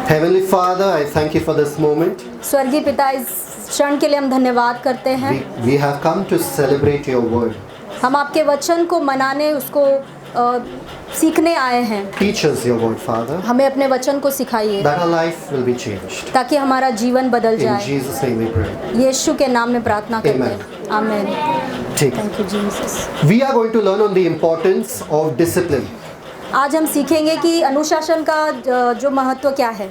Heavenly Father, I thank you for this moment. स्वर्गीय पिता, इस क्षण के लिए हम धन्यवाद करते हैं। We have come to celebrate your word. हम आपके वचन को मनाने, उसको सीखने आए हैं। Teach us your word, Father, हमें अपने वचन को सिखाइए that our life will be changed. ताकि हमारा जीवन बदल In जाए। Jesus' name we pray. यीशु के नाम में प्रार्थना करते हैं। आमीन। ठीक है। Thank you Jesus. We are going to learn on the importance of discipline. आज हम सीखेंगे कि अनुशासन का जो महत्व क्या है।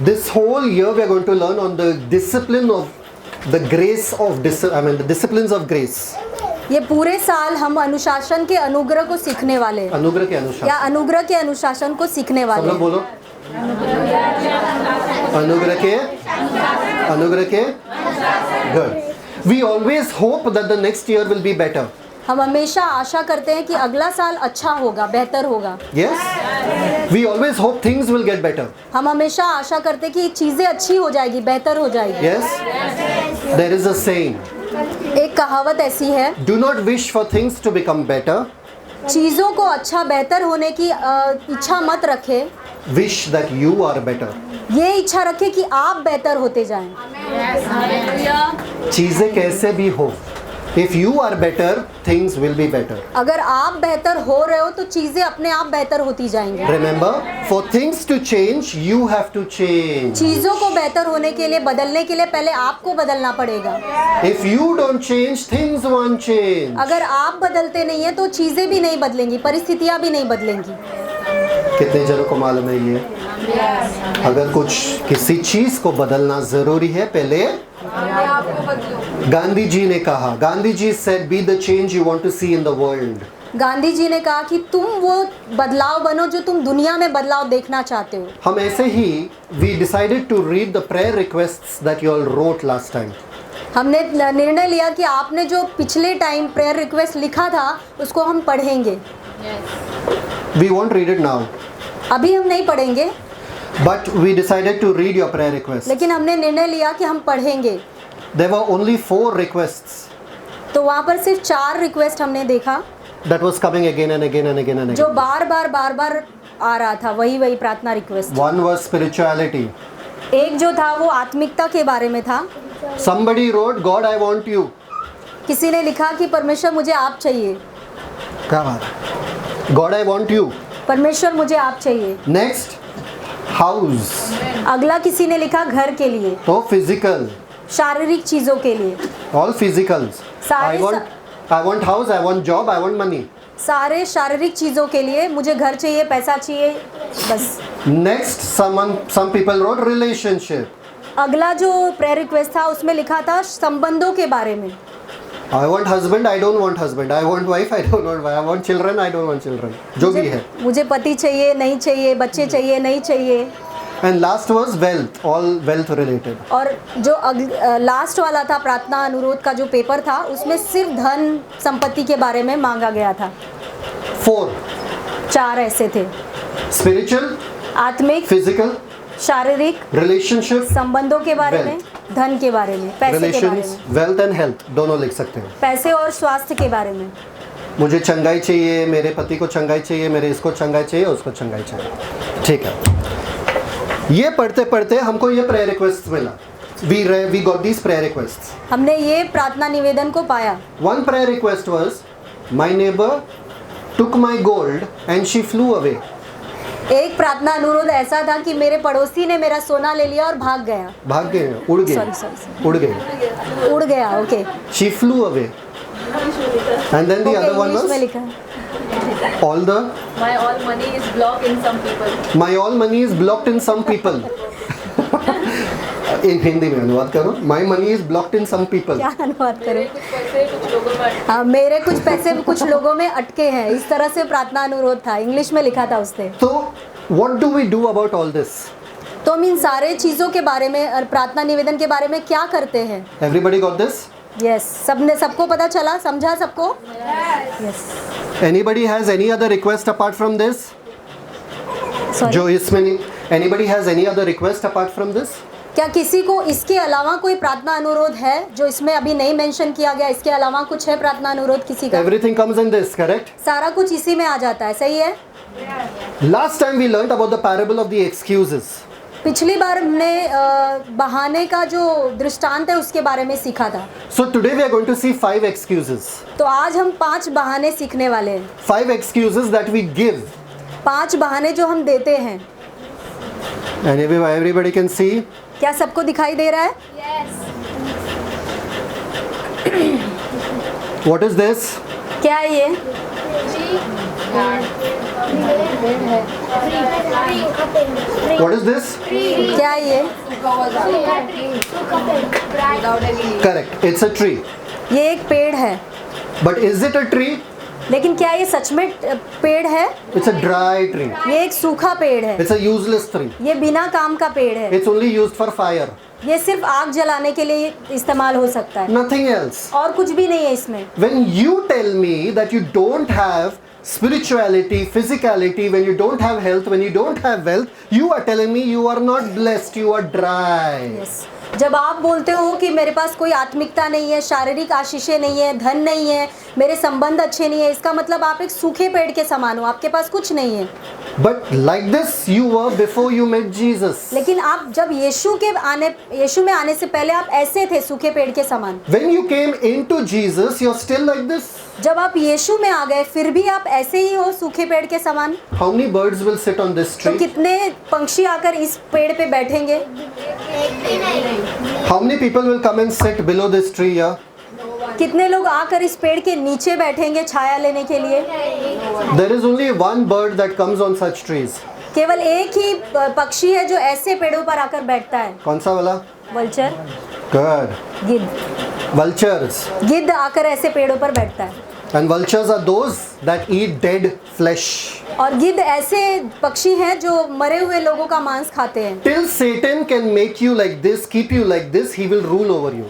This whole year we are going to learn on the discipline of the grace of the disciplines of grace. ये पूरे साल हम अनुशासन के अनुग्रह को सीखने वाले हैं अनुग्रह के अनुशासन। या अनुग्रह के अनुशासन को सीखने सब वाले लोग हैं। बोलो। अनुग्रह के good. We always hope that the next year will be better. हम हमेशा आशा करते हैं कि अगला साल अच्छा होगा, बेहतर होगा। Yes? We always hope things will get better. हम हमेशा आशा करते हैं कि चीज़ें अच्छी हो जाएगी, बेहतर हो जाएगी। Yes? There is a saying. एक कहावत ऐसी है, Do not wish for things to become better. चीज़ों को अच्छा बेहतर होने की इच्छा मत रखें, Wish that you are better. ये इच्छा रखें कि आप बेहतर होते जाएं। चीज़ें कैसे भी हो, if you are better, things will be better. अगर आप बेहतर हो रहे हो तो चीज़ें अपने आप बेहतर होती जाएंगी। Remember, for things to change, you have to change. चीज़ों को बेहतर होने के लिए, बदलने के लिए पहले आपको बदलना पड़ेगा। If you don't change, things won't change. अगर आप बदलते नहीं हैं तो चीज़ें भी नहीं बदलेंगी, परिस्थितियाँ भी नहीं बदलेंगी। कितने जनों को मालूम है ये? अगर कुछ किसी चीज को बदलना जरूरी है, पहले गांधी जी ने कहा, Gandhi ji said, be the change you want to see in the world. Gandhi ji ने कहा कि तुम वो बदलाव बनो जो तुम दुनिया में बदलाव देखना चाहते हो। हम ऐसे ही we decided to read the prayer requests that you all wrote last time. हमने निर्णय लिया कि आपने जो पिछले टाइम प्रेयर रिक्वेस्ट लिखा था उसको हम पढ़ेंगे। We won't read it now, अभी हम नहीं पढ़ेंगे, but we decided to read your prayer requests. लेकिन हमने निर्णय लिया कि हम पढ़ेंगे। There were only 4 requests तो वहाँ पर सिर्फ 4 रिक्वेस्ट हमने देखा that was coming again and again and again and जो again. बार बार आ रहा था, वही प्रार्थना रिक्वेस्ट। One was spirituality. एक जो था वो आत्मिकता के बारे में था। Somebody wrote, God, I want you. किसी ने लिखा कि परमेश्वर मुझे आप चाहिए। क्या बात है? God, I want you. परमेश्वर मुझे आप चाहिए। Next, house. अगला किसी ने लिखा घर के लिए, तो physical, शारीरिक चीज़ों के लिए। all physicals. सारे I want house, I want job, I want money. सारे शारीरिक चीज़ों के लिए मुझे घर चाहिए, पैसा चाहिए, बस। Next, some people wrote relationship. अगला जो प्रेयर रिक्वेस्ट था उसमें लिखा था संबंधों के बारे में। I want husband, I don't want husband. I want wife, I don't want wife. I want children, I don't want children. जो भी है. मुझे पति चाहिए, नहीं चाहिए, बच्चे चाहिए, नहीं चाहिए। And last was wealth, all wealth related. और जो लास्ट वाला था प्रार्थना अनुरोध का जो पेपर था उसमें सिर्फ धन संपत्ति के बारे में मांगा गया था। 4. 4 ऐसे थे, Spiritual, आत्मिक, physical, शारीरिक, relationship, संबंधों के बारे में, धन के बारे में, पैसे के बारे relations, में, wealth and health दोनों लिख सकते हो. पैसे और स्वास्थ्य के बारे में। मुझे चंगाई चाहिए, मेरे पति को चंगाई चाहिए, मेरे इसको चंगाई चाहिए, उसको चंगाई चाहिए. ठीक है. ये पढ़ते पढ़ते हमको ये प्रेयर रिक्वेस्ट मिला. We got these prayer requests. हमने ये प्रार्थना निवेदन को पाया। One prayer request was, my neighbor took my gold and she flew away. एक प्रार्थना अनुरोध ऐसा था कि मेरे पड़ोसी ने मेरा सोना ले लिया और भाग गया। भाग गए, उड़ गए. Sorry. उड़ गए. उड़ गया, okay. She flew away. And then the other one English में was, लिखा है। My all money is blocked in some people. my all money is blocked in some people. इन हिंदी में अनुवाद करो. My money is blocked in some people. क्या अनुवाद करें? कुछ पैसे कुछ लोगों में हाँ, मेरे कुछ पैसे कुछ लोगों में अटके हैं, इस तरह से प्रार्थना अनुरोध था, इंग्लिश में लिखा था उसने। So what do we do about all this? तो हम इन सारे चीज़ों के बारे में और प्रार्थना निवेदन के बारे में क्या करते हैं? Everybody got this? यस, सबको पता चला, समझा सबको? Yes. Anybody has any other request apart from this? Sorry, जो इसमें नहीं. Anybody has any other request apart from this? क्या किसी को इसके अलावा कोई प्रार्थना अनुरोध है जो इसमें अभी नहीं मेंशन किया गया? इसके अलावा कुछ है प्रार्थना अनुरोध किसी का? Everything comes in this, correct? सारा कुछ इसी में आ जाता है, सही है? Last time we learnt about the parable of the excuses. पिछली बार हमने बहाने का जो दृष्टांत है उसके बारे में सीखा था। So today we are going to see 5 excuses. तो आज हम 5 बहाने सीखने वाले हैं। 5 excuses that we give. 5 बहाने जो हम देते हैं। And everybody can see. क्या सबको दिखाई दे रहा है? What is this? क्या है ये? What is this? क्या है ये? Correct. It's a tree. ये एक पेड़ है। But is it a tree? लेकिन क्या ये सच में पेड़ है? It's a dry tree. ये एक सूखा पेड़ है। It's a useless tree. ये बिना काम का पेड़ है। It's only used for fire. ये सिर्फ आग जलाने के लिए इस्तेमाल हो सकता है। Nothing else. और कुछ भी नहीं है इसमें। When you tell me that you don't have spirituality, physicality, when you don't have health, when you don't have wealth, you are telling me you are not blessed, you are dry. Yes. जब आप बोलते हो कि मेरे पास कोई आत्मिकता नहीं है, शारीरिक आशीषें नहीं है, धन नहीं है, मेरे संबंध अच्छे नहीं है, इसका मतलब आप एक सूखे पेड़ के समान हो, आपके पास कुछ नहीं है। But like this you were before you met Jesus. लेकिन आप जब यीशु में आने से पहले आप ऐसे थे, सूखे पेड़ के समान। When you came into Jesus, you're still like this. जब आप यीशु में आ गए फिर भी आप ऐसे ही हो, सूखे पेड़ के समान। How many birds will sit on this तो tree? कितने पंछी आकर इस पेड़ पे बैठेंगे? How many people will come and sit below this tree? Yeah? कितने लोग आकर इस पेड़ के नीचे बैठेंगे छाया लेने के लिए? There is only one bird that comes on such trees. केवल एक ही पक्षी है जो ऐसे पेड़ों पर आकर बैठता है। कौन सा वाला? Vulture, Good. गिद्ध। Vultures. गिद्ध आकर ऐसे पेड़ों पर बैठता है। And vultures are those that eat dead flesh. और गिद्ध ऐसे पक्षी हैं जो मरे हुए लोगों का मांस खाते हैं। Till Satan can make you like this, keep you like this, he will rule over you.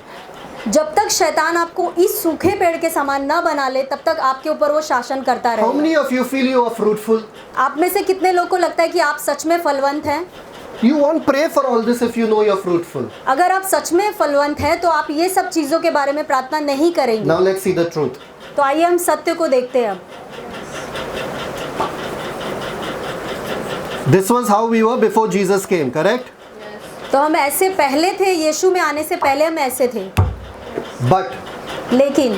जब तक शैतान आपको इस सूखे पेड़ के समान न बना ले तब तक आपके ऊपर वो शासन करता How रहेगा। many of you feel you are fruitful? आप में से कितने लोगों को लगता है कि आप सच में फलवंत हैं? You won't pray for all this if you know you're fruitful. अगर आप सच में फलवंत हैं तो आप ये सब चीजों के बारे में प्रार्थना नहीं करेंगे। Now let's see the truth. तो आइए हम सत्य को देखते हैं अब। This was how we were before Jesus came, correct? तो हम ऐसे पहले थे, यीशु में आने से पहले हम ऐसे थे। But लेकिन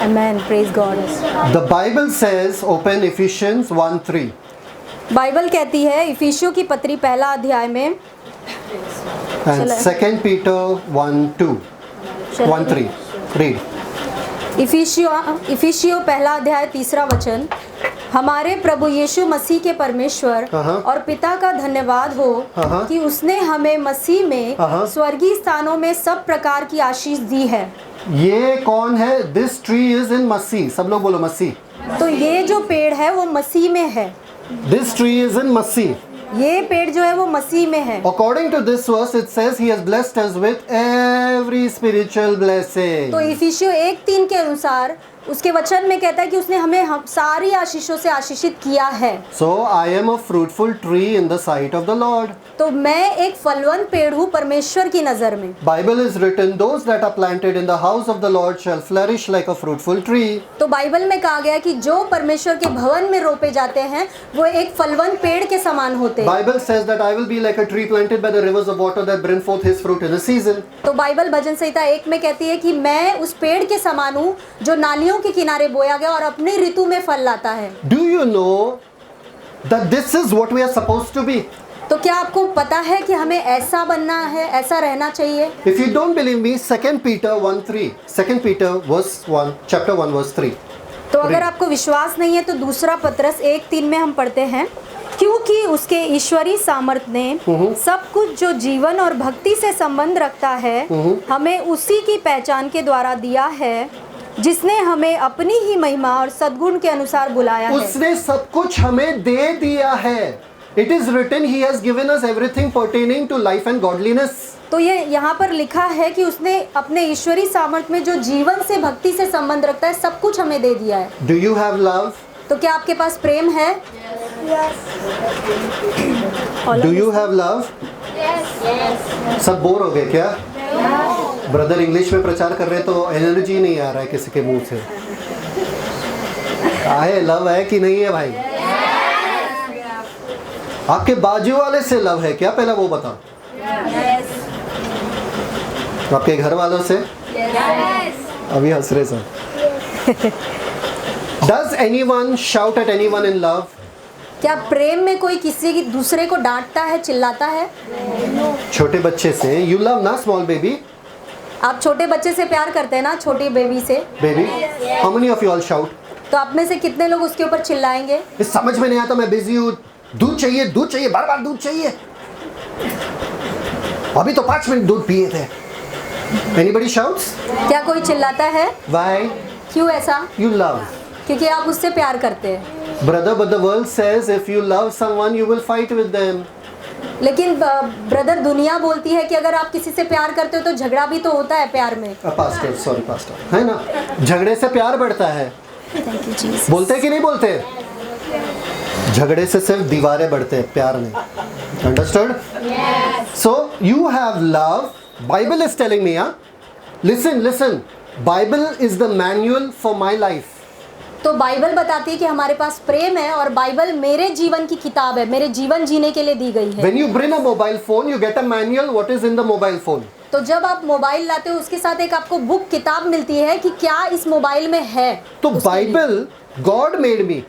Amen, praise God. the Bible says, open Ephesians 1:3. Bible कहती है इफिसियों की पत्री पहला अध्याय में And 2 Peter 1:2. 1:3. Read. इफिसियों पहला अध्याय तीसरा वचन। हमारे प्रभु यीशु मसीह के परमेश्वर और पिता का धन्यवाद हो कि उसने हमें मसीह में स्वर्गीय स्थानों में सब प्रकार की आशीष दी है। ये कौन है? This tree is in मसीह. सब लोग बोलो मसीह. तो ये जो पेड़ है वो मसीह में है। This tree is in मसीह. ये पेड़ जो है वो मसीह में है। According to this verse, it says he has blessed us with every spiritual blessing. तो इफिसियों 1:3 के अनुसार उसके वचन में कहता है कि उसने हमें सारी आशीषों से आशीषित किया है। So I am a fruitful tree in the sight of the Lord. तो मैं एक फलवंत पेड़ हूँ परमेश्वर की नजर में। Bible is written, those that are planted in the house of the Lord shall flourish like a fruitful tree. तो बाइबल में कहा गया कि जो परमेश्वर के भवन में रोपे जाते हैं वो एक फलवंत पेड़ के समान होते हैं। Bible says that I will be like a tree planted by the rivers of water that bring forth his fruit in a season. तो बाइबल भजन संहिता 1 में कहती है कि मैं उस पेड़ के समान हूँ जो नालियों के किनारे बोया गया और अपनी ऋतु में फल लाता है। Do you know that this is what we are supposed to be? तो क्या आपको पता है कि हमें ऐसा बनना है, ऐसा रहना चाहिए? If you don't believe me, 2 Peter 1:3. 2 Peter chapter 1 verse 3. तो अगर आपको विश्वास नहीं है तो दूसरा पत्रस 1:3 में हम पढ़ते हैं, क्योंकि उसके ईश्वरीय सामर्थ्य ने सब कुछ जो जीवन और भक्ति से संबंध रखता है हमें उसी की पहचान के द्वारा दिया है जिसने हमें अपनी ही महिमा और सद्गुण के अनुसार बुलाया है। उसने सब कुछ हमें दे दिया है। It is written, he has given us everything pertaining to life and godliness. तो ये यहाँ पर लिखा है कि उसने अपने ईश्वरीय सामर्थ्य में जो जीवन से भक्ति से संबंध रखता है सब कुछ हमें दे दिया है। Do you have love? तो क्या आपके पास प्रेम है? Do you have love? सब बोर हो गए क्या? ब्रदर इंग्लिश में प्रचार कर रहे तो एनर्जी नहीं आ रहा है किसी के मुंह से। है लव है कि नहीं है भाई? आपके बाजू वाले से लव है क्या, पहला वो बताओ। आपके घर वालों से? अभी हंस रहे सब। Does anyone shout at anyone in love? क्या प्रेम में कोई किसी की दूसरे को डांटता है, चिल्लाता है? छोटे बच्चे से you love ना, small baby? आप छोटे बच्चे से प्यार करते हैं ना, छोटी बेबी से? Baby, how many of you all shout? तो आप में से कितने लोग उसके ऊपर चिल्लाएंगे? ये समझ में नहीं आता, मैं बिजी हूँ, दूध चाहिए, बार बार दूध चाहिए, अभी तो 5 मिनट दूध पिए थे। Anybody shouts? क्या कोई चिल्लाता है? Why? क्यों ऐसा? You love. क्योंकि आप उससे प्यार करते हैं। Brother, but the world says if you love someone, you will fight with them. लेकिन ब्रदर, दुनिया बोलती है कि अगर आप किसी से प्यार करते हो तो झगड़ा भी तो होता है प्यार में। पास्टर, है ना? झगड़े से प्यार बढ़ता है। Thank you Jesus. बोलते कि नहीं बोलते? झगड़े से सिर्फ दीवारें बढ़ते हैं, प्यार नहीं। Understood? Yes. So you have love. Bible is telling me, huh? Listen. Bible is the manual for my life. तो बाइबल बताती है कि हमारे पास प्रेम है और बाइबल मेरे जीवन की किताब है, मेरे जीवन जीने के लिए दी गई है। When you bring a mobile phone, you get a manual. What is in the mobile phone? तो जब आप मोबाइल लाते हो उसके साथ एक आपको बुक किताब मिलती है कि क्या इस मोबाइल में है। तो बाइबल God made me.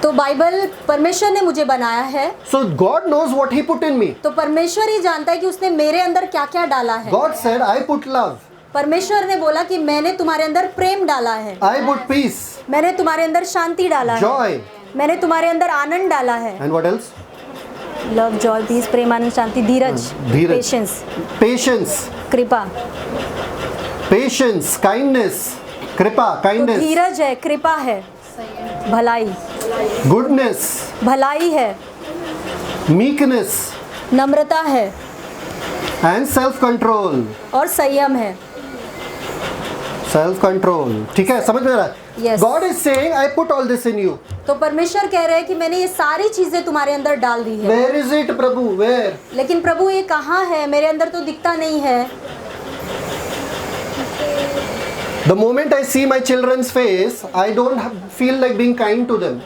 तो बाइबल परमेश्वर ने मुझे बनाया है। So God knows what He put in me. तो परमेश्वर ही जानता है कि उसने मेरे अंदर क्या क्या डाला है। God said, I put love. परमेश्वर ने बोला कि मैंने तुम्हारे अंदर प्रेम डाला है। I put peace. मैंने तुम्हारे अंदर शांति डाला है। Joy. मैंने तुम्हारे अंदर आनंद डाला है। And what else? Love, joy, peace, प्रेम, आनंद, शांति, धीरज, पेशेंस, कृपा। Patience, kindness, कृपा, तो kindness, धीरज है, कृपा है, भलाई, goodness, भलाई है, meekness, नम्रता है and self-control. और संयम है। Self-control. ठीक है, समझ में आ रहा है? Yes. God is saying, I put all this in you. तो परमेश्वर कह रहे हैं कि मैंने ये सारी चीजें तुम्हारे अंदर डाल दी है। Where is it, Prabhu? Where? लेकिन प्रभु ये कहाँ है? मेरे अंदर तो दिखता नहीं है। The moment I see my children's face, I don't feel like being kind to them.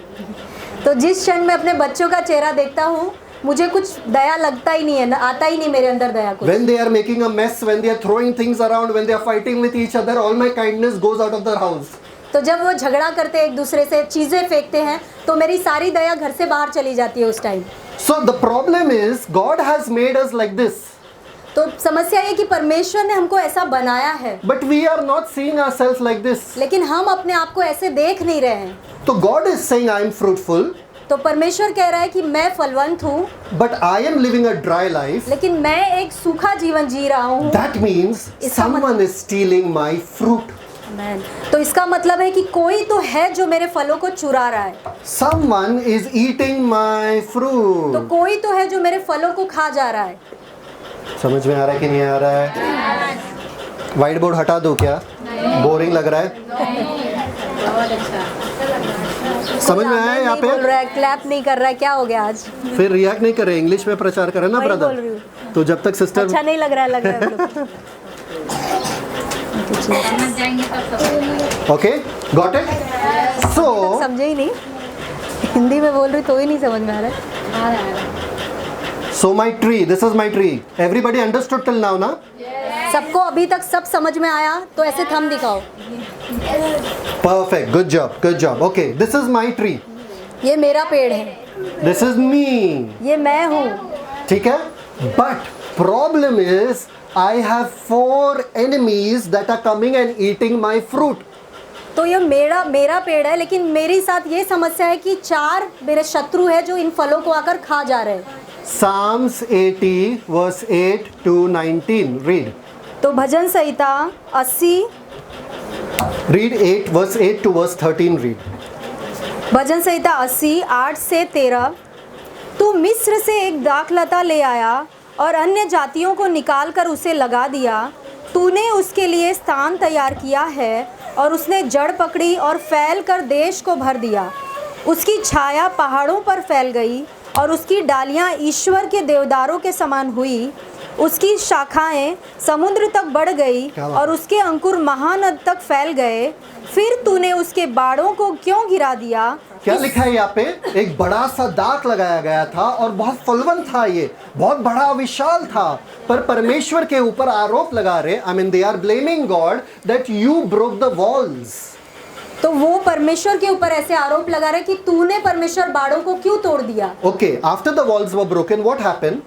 तो जिस क्षण मैं अपने बच्चों का चेहरा देखता हूँ, मुझे कुछ दया लगता ही नहीं है, आता ही नहीं मेरे अंदर दया कुछ। When they are making a mess, when they are throwing things around, when they are fighting with each other, all my kindness goes out of their house. तो जब वो झगड़ा करते हैं, एक दूसरे से चीजें फेंकते हैं, तो मेरी सारी दया घर से बाहर चली जाती है उस time. So the problem is, God has made us like this. तो समस्या ये कि परमेश्वर ने हमको ऐसा बनाया है, But we are not seeing ourselves like this. लेकिन हम अपने आप को ऐसे देख नहीं रहे हैं। So God is saying, I am fruitful, तो परमेश्वर कह रहा है कि मैं फलवंत हूँ, but I am living a dry life. लेकिन मैं एक सूखा जीवन जी रहा हूँ। That means someone is stealing my fruit. Amen. तो इसका मतलब है कि कोई तो है जो मेरे फलों को चुरा रहा है। Someone is eating my तो fruit. कोई तो है जो मेरे फलों को खा जा रहा है। समझ में आ रहा है कि नहीं आ रहा है? व्हाइट बोर्ड हटा दो क्या? बोरिंग लग रहा है? समझ में आया यहाँ बोल रहा पे? है, क्लैप नहीं कर रहा है, क्या हो गया आज? फिर रिएक्ट नहीं कर रहे, इंग्लिश में प्रचार करें ना वही बोल ब्रदर। रही हूँ। तो जब तक सिस्टर अच्छा नहीं लग रहा है, लग रहा है। Okay, got it? सो समझे ही नहीं, हिंदी में बोल रही तो ही नहीं समझ में आ रहा है। So my tree, this is my tree. Everybody understood till now, ना? सबको अभी तक सब समझ में आया? तो ऐसे थंब दिखाओ। Perfect, good job. Okay, this is my tree. ये मेरा पेड़ है, This is me. ये मैं हूँ। ठीक है? But problem is, I have 4 enemies that are coming and eating my fruit. तो ये मेरा पेड़ है, लेकिन मेरे साथ ये समस्या है कि 4 मेरे शत्रु है जो इन फलों को आकर खा जा रहे हैं। Psalms 80 verse 8 to 19. Read. तो भजन संहिता 80, Read 8 verse 8 to verse 13. Read. भजन संहिता 80 8 से 13। तू मिस्र से एक दाखलता ले आया और अन्य जातियों को निकाल कर उसे लगा दिया। तूने उसके लिए स्थान तैयार किया है और उसने जड़ पकड़ी और फैल कर देश को भर दिया। उसकी छाया पहाड़ों पर फैल गई और उसकी डालियां ईश्वर के देवदारों के समान हुई। उसकी शाखाएं समुद्र तक बढ़ गई क्या बात और उसके अंकुर महानद तक फैल गए। फिर तूने उसके बाड़ों को क्यों गिरा दिया? क्या लिखा है यहाँ पे? एक बड़ा सा दाग लगाया गया था और बहुत फलवंत था, ये बहुत बड़ा विशाल था, पर परमेश्वर के ऊपर आरोप लगा रहे, I mean they are blaming God that you broke the walls. तो वो परमेश्वर के ऊपर ऐसे आरोप लगा रहे कि तूने परमेश्वर बाड़ों को क्यों तोड़ दिया? Okay, after the walls were broken what happened?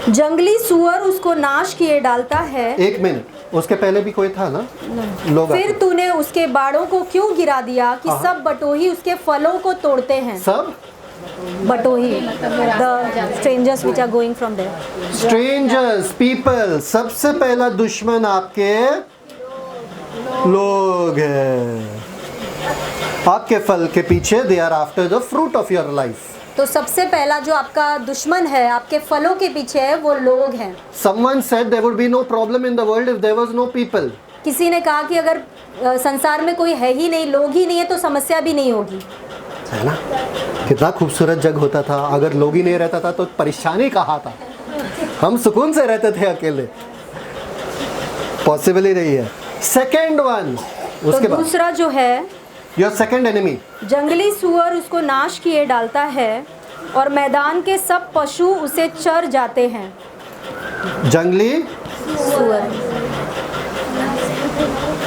जंगली सुअर उसको नाश किए डालता है। एक मिनट, उसके पहले भी कोई था ना? लोग फिर तूने उसके बाड़ों को क्यों गिरा दिया कि सब बटोही उसके फलों को तोड़ते हैं? सब बटोही, the strangers which are going from there. Strangers, people, सबसे पहला दुश्मन आपके लोग हैं। आपके फल के पीछे they are after the fruit of your life. तो सबसे पहला जो आपका दुश्मन है आपके फलों के पीछे है वो लोग हैं। Someone said there would be no problem in the world if there was no people. किसी ने कहा कि अगर संसार में कोई है ही नहीं, लोग ही नहीं है, तो समस्या भी नहीं होगी। है ना? कितना खूबसूरत जग होता था। अगर लोग ही नहीं रहता था तो परेशानी कहाँ था? हम सुकून से रहते थे अकेले। पॉसिबल ही नहीं है। सेकेंड वन, उसके तो बाद दूसरा जो है, योर सेकेंड एनिमी, जंगली सुअर उसको नाश किए डालता है और मैदान के सब पशु उसे चर जाते हैं। जंगली सुअर,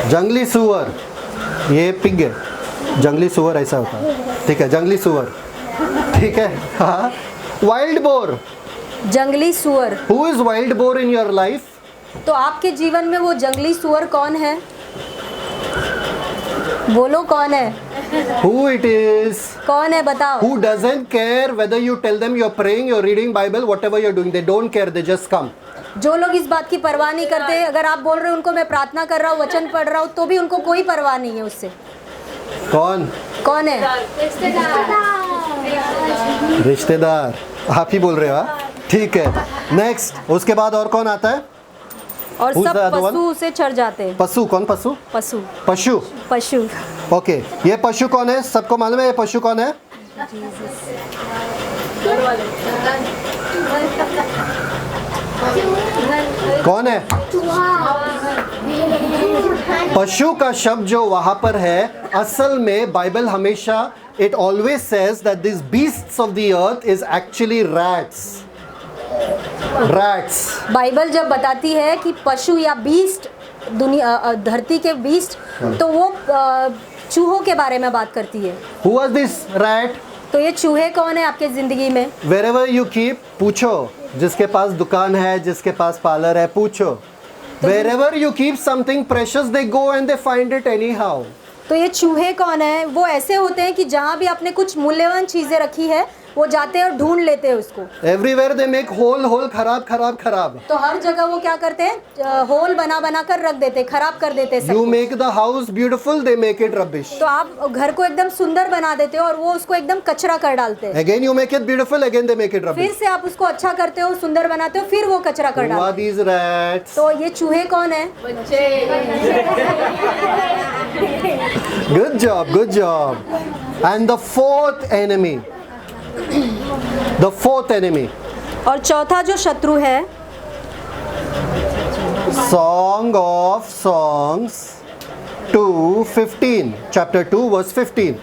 जंगली सुअर, ये पिग है। जंगली सुअर ऐसा होता है, ठीक है? जंगली सुअर, ठीक है? हाँ। वाइल्ड बोर, जंगली सुअर। Who is wild boar in your life? तो आपके जीवन में वो जंगली सुअर कौन है? बोलो कौन है? Who it is? कौन है बताओ? Who doesn't care whether you tell them you're praying, you're reading Bible, whatever you're doing, they don't care, they just come. जो लोग इस बात की परवाह नहीं करते, अगर आप बोल रहे हो उनको मैं प्रार्थना कर रहा हूँ, वचन पढ़ रहा हूँ, तो भी उनको कोई परवाह नहीं है उससे। कौन? कौन है? रिश्तेदार। आप ही बोल रहे हो? हाँ? ठीक है। नेक्स्ट, उसके बाद और कौन आता है? और Who's सब the other one? पशु उसे चढ़ जाते हैं। पशु, कौन पशु? पशु, पशु। पशु। ओके, ये पशु कौन है? सबको मालूम है ये पशु कौन है? कौन है? पशु का शब्द जो वहां पर है, असल में बाइबल हमेशा it always says that these beasts of the earth is actually rats. Rats. Bible जब बताती है कि पशु या बीस्ट, दुनिया धरती के बीस्ट, तो वो चूहों के बारे में बात करती है। Who was this rat? तो ये चूहे कौन है आपके जिंदगी में? Wherever you keep, पूछो। जिसके पास दुकान है, जिसके पास पार्लर है, पूछो। Wherever you keep something precious, they go and they find it anyhow. तो ये चूहे कौन है? वो ऐसे होते हैं कि जहाँ भी आपने कुछ मूल्यवान चीजें रखी है, वो जाते हैं और ढूंढ लेते हैं उसको। Everywhere they make hole, खराब, खराब, खराब। तो हर जगह वो क्या करते हैं? होल बना बना कर रख देते, खराब कर देते हैं सब You कुछ। make the house beautiful, they make it rubbish. तो आप घर को एकदम सुंदर बना देते हो और वो उसको एकदम कचरा कर डालते हैं। Again you make it beautiful, again they make it फिर rubbish. से आप उसको अच्छा करते हो, सुंदर बनाते हो, फिर वो कचरा कर Who are डालते these rats? हो। तो ये चूहे कौन है? Good job, good job. And the fourth enemy. The fourth enemy. और चौथा जो शत्रु है, Song of Songs 2:15. Chapter 2 verse 15.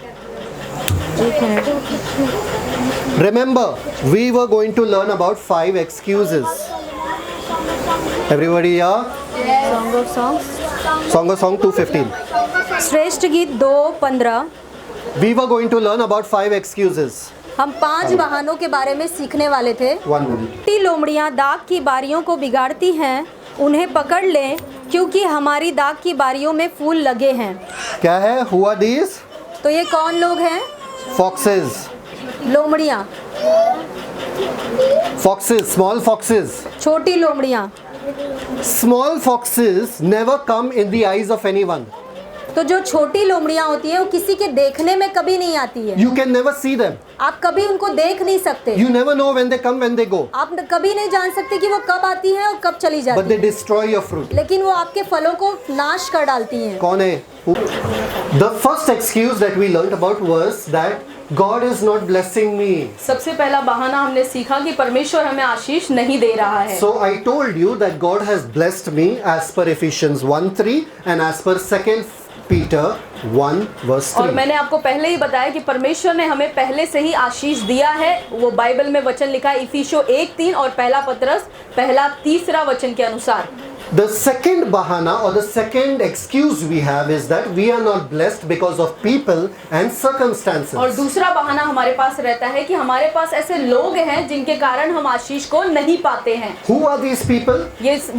Remember, we were going to learn about 5 excuses. Everybody here? Song of songs, Song of Song 2:15. श्रेष्ठ गीत 2:15। We were going to learn about 5 excuses. हम 5 बहानों के बारे में सीखने वाले थे। 1 minute. टी लोमड़ियाँ दाग की बारियों को बिगाड़ती हैं, उन्हें पकड़ लें क्योंकि हमारी दाग की बारियों में फूल लगे हैं। क्या है? Who are these? तो ये कौन लोग हैं? Foxes. लोमड़ियाँ, Foxes, small foxes. छोटी लोमड़ियाँ। Small foxes never come in the eyes of anyone. तो जो छोटी लोमड़ियाँ होती है वो किसी के देखने में कभी नहीं आती है। You can never see them. आप कभी उनको देख नहीं सकते। You never know when they come, when they go. आप कभी नहीं जान सकते कि वो कब आती हैं और कब चली But जाती they हैं। destroy your fruit. लेकिन वो आपके फलों को नाश कर डालती हैं। कौन है? The first excuse that we learned about was that God is not blessing me. सबसे पहला बहाना हमने सीखा कि परमेश्वर हमें आशीष नहीं दे रहा है। So I told you that God has blessed me as per Ephesians 1:3 and as per 2 Peter 1 verse 3. और मैंने आपको पहले ही बताया कि परमेश्वर ने हमें पहले से ही आशीष दिया है। वो बाइबल में वचन लिखा है इफिसियों 1:3 और पहला पतरस 1:3 वचन के अनुसार। The second bahana or the second excuse we have is that we are not blessed because of people and circumstances. और दूसरा बहाना हमारे पास रहता है कि हमारे पास ऐसे लोग हैं जिनके कारण हम आशीष को नहीं पाते हैं। Who are these people?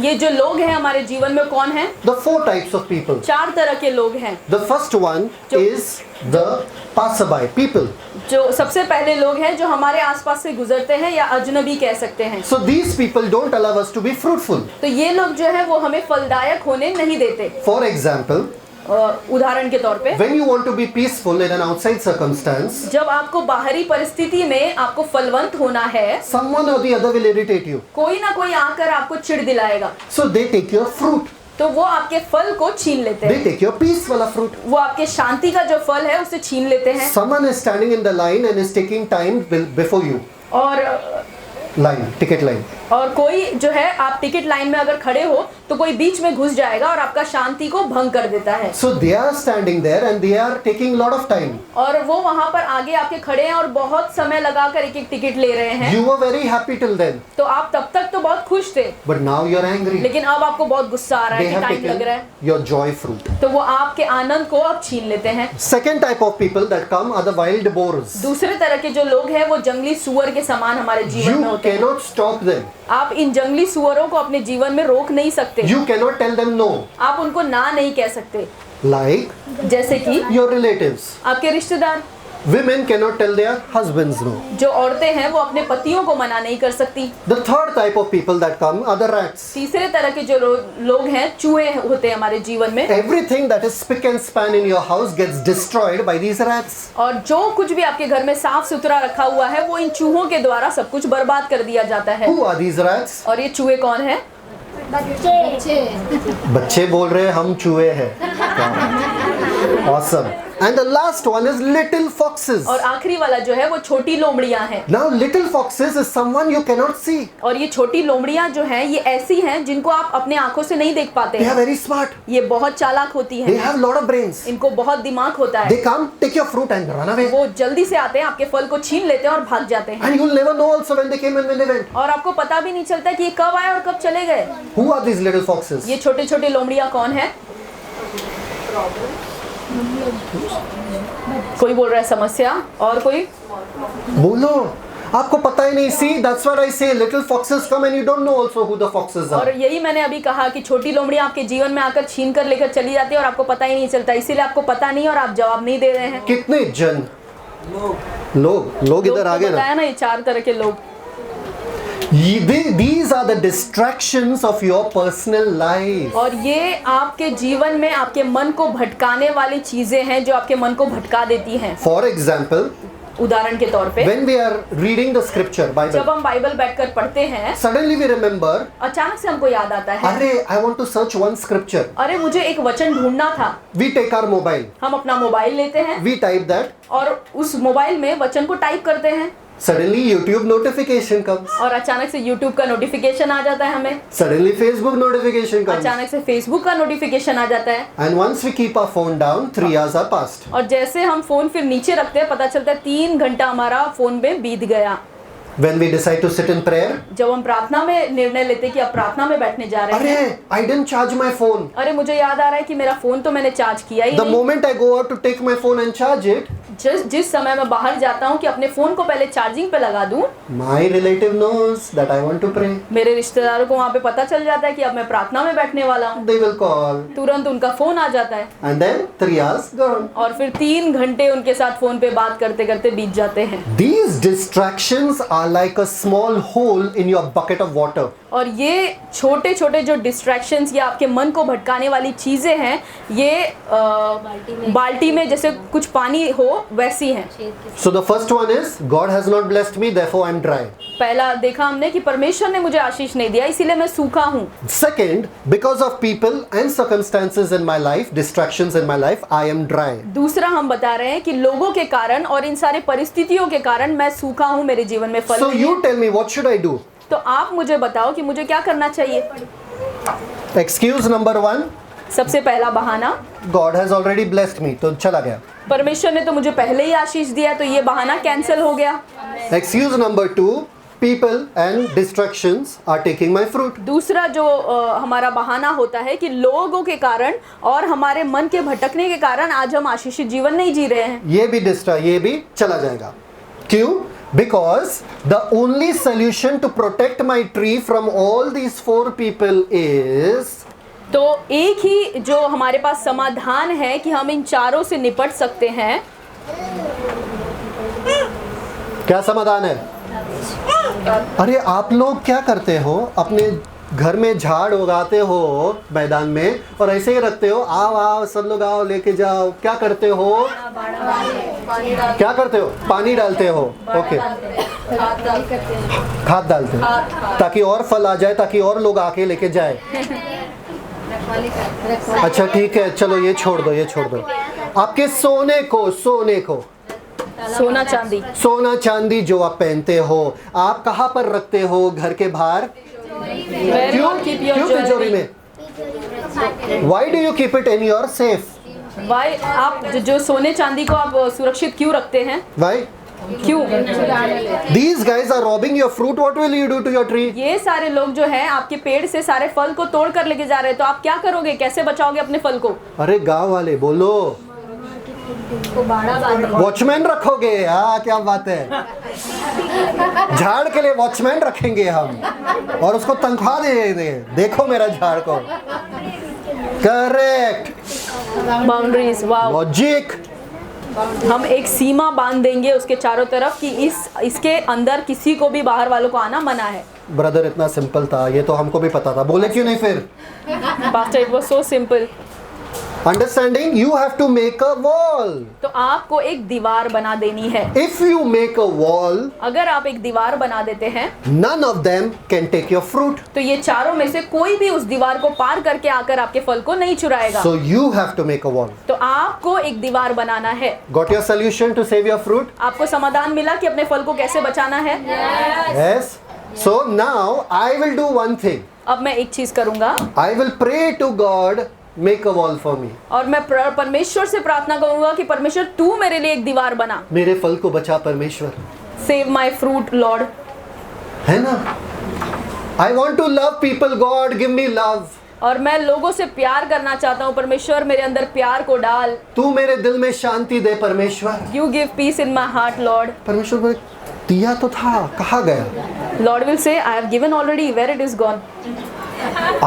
ये जो लोग हैं हमारे जीवन में कौन हैं? The 4 types of people. 4 तरह के लोग हैं। The first one is the passerby people. जो सबसे पहले लोग हैं जो हमारे आसपास से गुजरते हैं या अजनबी कह सकते हैं। So these people don't allow us to be fruitful. तो ये लोग जो है वो हमें फलदायक होने नहीं देते। For example, उदाहरण के तौर पे when you want to be peaceful in an outside circumstance, जब आपको बाहरी परिस्थिति में आपको फलवंत होना है, someone or the other will irritate you. कोई ना कोई आकर आपको चिढ़ दिलाएगा, So they take your fruit. तो वो आपके फल को छीन लेते They हैं। take your peace wala fruit. वो आपके शांति का जो फल है उसे छीन लेते हैं। Someone is standing in the line and is taking time before you. Ticket line. और कोई जो है आप टिकट लाइन में अगर खड़े हो तो कोई बीच में घुस जाएगा और आपका शांति को भंग कर देता है। So they are standing there and they are taking lot of time. और वो वहाँ पर आगे आपके खड़े हैं और बहुत समय लगाकर एक एक टिकट ले रहे हैं। You were very happy till then. तो आप तब तक तो बहुत खुश थे, But now you are angry. लेकिन अब आपको बहुत गुस्सा आ रहा They है कि have टाइम लग रहा है, taken your joy fruit. तो वो आपके आनंद को अब छीन लेते हैं। Second type of people that come are the wild boars. दूसरे तरह के जो लोग हैं वो जंगली सुअर के समान हमारे जीवन में You होते हैं। cannot stop them. आप इन जंगली सुअरों को अपने जीवन में रोक नहीं सकते। You cannot tell them no. आप उनको ना नहीं कह सकते। Like जैसे कि your relatives. आपके रिश्तेदार, Women cannot tell their husbands no. जो औरतें हैं वो अपने पतियों को मना नहीं कर सकती। The third type of people that come are the rats. तीसरे तरह के जो लोग हैं चूहे होते हैं हमारे जीवन में। Everything that is spick and span in your house gets destroyed by these rats. और जो कुछ भी आपके घर में साफ सुथरा रखा हुआ है वो इन चूहों के द्वारा सब कुछ बर्बाद कर दिया जाता है। Who are these rats? और ये चूहे कौन है? बच्चे बोल रहे हैं हम चूहे हैं। Awesome. And the last one is little foxes. और आखिरी वाला जो है वो छोटी लोमड़ियां हैं। Now little foxes is someone you cannot see. और ये छोटी लोमड़ियां जो हैं ये ऐसी हैं जिनको आप अपने आंखों से नहीं देख पाते They are हैं। very smart. ये बहुत चालाक होती They हैं। have lot of brains. इनको बहुत दिमाग होता है। They come, take your fruit and run away. वो जल्दी से आते हैं, आपके फल को छीन लेते हैं और भाग जाते हैं। And you'll never know also when they came and when they went. और आपको पता भी नहीं चलता कि ये कब आए और कब चले गए। Who are these little foxes? ये छोटे छोटे लोमड़ियां कौन है? कोई बोल रहा है समस्या, और कोई? बोलो, आपको पता ही नहीं। See, that's what I say. Little foxes come and you don't know also who the foxes और are. यही मैंने अभी कहा कि छोटी लोमड़ियां आपके जीवन में आकर छीन कर लेकर चली जाती है और आपको पता ही नहीं चलता, इसीलिए आपको पता नहीं और आप जवाब नहीं दे रहे हैं। कितने जन लोग इधर तो आगे ना। बताया ना ये 4 तरह के लोग। These are the distractions of your personal life. और ये आपके जीवन में आपके मन को भटकाने वाली चीजें हैं जो आपके मन को भटका देती हैं। For example, उदाहरण के तौर पे when we are reading the scripture, Bible, जब हम बाइबल बैठकर पढ़ते हैं suddenly we remember, अचानक से हमको याद आता है, अरे I want to search one scripture. अरे मुझे एक वचन ढूंढना था। We take our mobile, हम अपना मोबाइल लेते हैं we type that, और उस मोबाइल में वचन को टाइप करते हैं suddenly YouTube notification comes, और अचानक से YouTube का नोटिफिकेशन आ जाता है हमें, suddenly Facebook notification comes, अचानक से Facebook का नोटिफिकेशन आ जाता है। and once we keep our phone down, 3 hours are passed. और जैसे हम फोन फिर नीचे रखते हैं पता चलता है 3 घंटा हमारा फोन में बीत गया। When we decide to sit in prayer, जब हम प्रार्थना में निर्णय लेते हैं कि अब प्रार्थना में बैठने जा रहे अरे हैं, I didn't charge my phone. अरे मुझे याद आ रहा है कि मेरा फोन तो मैंने चार्ज किया ही The नहीं। moment I go out to take my phone and charge it, जिस समय मैं बाहर जाता हूँ कि अपने फोन को पहले चार्जिंग पे लगा दूं, my relative knows that I want to pray. मेरे रिश्तेदारों को वहाँ पे पता चल जाता है कि अब मैं प्रार्थना में बैठने वाला हूँ। They will call, तुरंत उनका फोन आ जाता है and then 3 hours gone. और फिर 3 घंटे उनके साथ फोन पे बात करते करते बीत जाते हैं। These distractions are are like a small hole in your bucket of water. और ये छोटे छोटे जो डिस्ट्रैक्शंस या आपके मन को भटकाने वाली चीज़ें हैं, ये बाल्टी में जैसे कुछ पानी हो वैसी हैं। So the first one is God has not blessed me, therefore I am dry. पहला देखा हमने कि परमेश्वर ने मुझे आशीष नहीं दिया, इसीलिए मैं सूखा हूँ। Second, because of people and circumstances in my life, distractions in my life, I am dry. दूसरा हम बता रहे हैं कि लोगों के कारण और इन सारे परिस्थितियों के कारण मैं सूखा हूँ, मेरे जीवन में फल So नहीं you है। tell me, what should I do? तो आप मुझे बताओ कि मुझे क्या करना चाहिए। Excuse number 1, सबसे पहला बहाना, God has already blessed me. तो चला गया. परमेश्वर ने तो मुझे पहले ही आशीष दिया, तो ये बहाना कैंसिल हो गया। Excuse number 2, people and distractions are taking my fruit. दूसरा जो हमारा बहाना होता है कि लोगों के कारण और हमारे मन के भटकने के कारण आज हम आशीषित जीवन नहीं जी रहे हैं। ये भी चला जाएगा. क्यों? Because the only solution to protect my tree from all these 4 people is, तो एक ही जो हमारे पास समाधान है कि हम इन चारों से निपट सकते हैं। क्या समाधान है? अरे आप लोग क्या करते हो? अपने घर में झाड़ उगाते हो मैदान में और ऐसे ही रखते हो, आओ आओ सब लोग आओ लेके जाओ. क्या करते हो? क्या करते हो? पानी डालते हो. ओके, खाद डालते हो ताकि और फल आ जाए, ताकि और लोग आके लेके जाए. अच्छा ठीक है, चलो ये छोड़ दो. आपके सोने को सोना चांदी जो आप पहनते हो, आप कहाँ पर रखते हो? घर के बाहर. क्यों तिजोरी में? Why do you keep it in your safe? भाई आप जो सोने चांदी को आप सुरक्षित क्यों रखते हैं? Why? क्यों? These guys are robbing your fruit. What will you do to your tree? ये सारे लोग जो हैं आपके पेड़ से सारे फल को तोड़ कर लेके जा रहे हैं, तो आप क्या करोगे? कैसे बचाओगे अपने फल को? अरे गांव वाले बोलो, वॉचमैन रखोगे? हाँ, क्या बात है. झाड़ के लिए वॉचमैन रखेंगे हम और उसको तनख्वाह देंगे. देखो मेरा झाड़ को. करेक्ट. बाउंड्रीज. वाह. लॉजिक. हम एक सीमा बांध देंगे उसके चारों तरफ कि इसके अंदर किसी को भी बाहर वालों को आना मना है. ब्रदर इतना सिंपल था, ये तो हमको भी पता था. बोले क्यों नहीं फिर? Pastor, it was so simple. Understanding, you have to make a wall. तो आपको एक दीवार बना देनी है. If you make a wall, अगर आप एक दीवार बना देते हैं, none of them can take your fruit. तो ये चारों में से कोई भी उस दीवार को पार करके आकर आपके फल को नहीं चुराएगा. So you have to make a wall. तो आपको एक दीवार बनाना है. Got your solution to save your fruit? आपको समाधान मिला कि अपने फल को कैसे बचाना है? Yes. So now I will do one thing. अब मैं एक चीज करूंगा. I will pray to God, make a wall for me. और मैं परमेश्वर से प्रार्थना करूंगा कि परमेश्वर तू मेरे लिए एक दीवार बना. मेरे फल को बचा परमेश्वर. Save my fruit, Lord. है ना? I want to love people. God, give me love. और मैं लोगों से प्यार करना चाहता हूँ. परमेश्वर मेरे अंदर प्यार को डाल. तू मेरे दिल में शांति दे परमेश्वर. You give peace in my heart, Lord. परमेश्वर बोले, दिया तो था, कहाँ गया? Lord will say, I have given already. Where it is gone?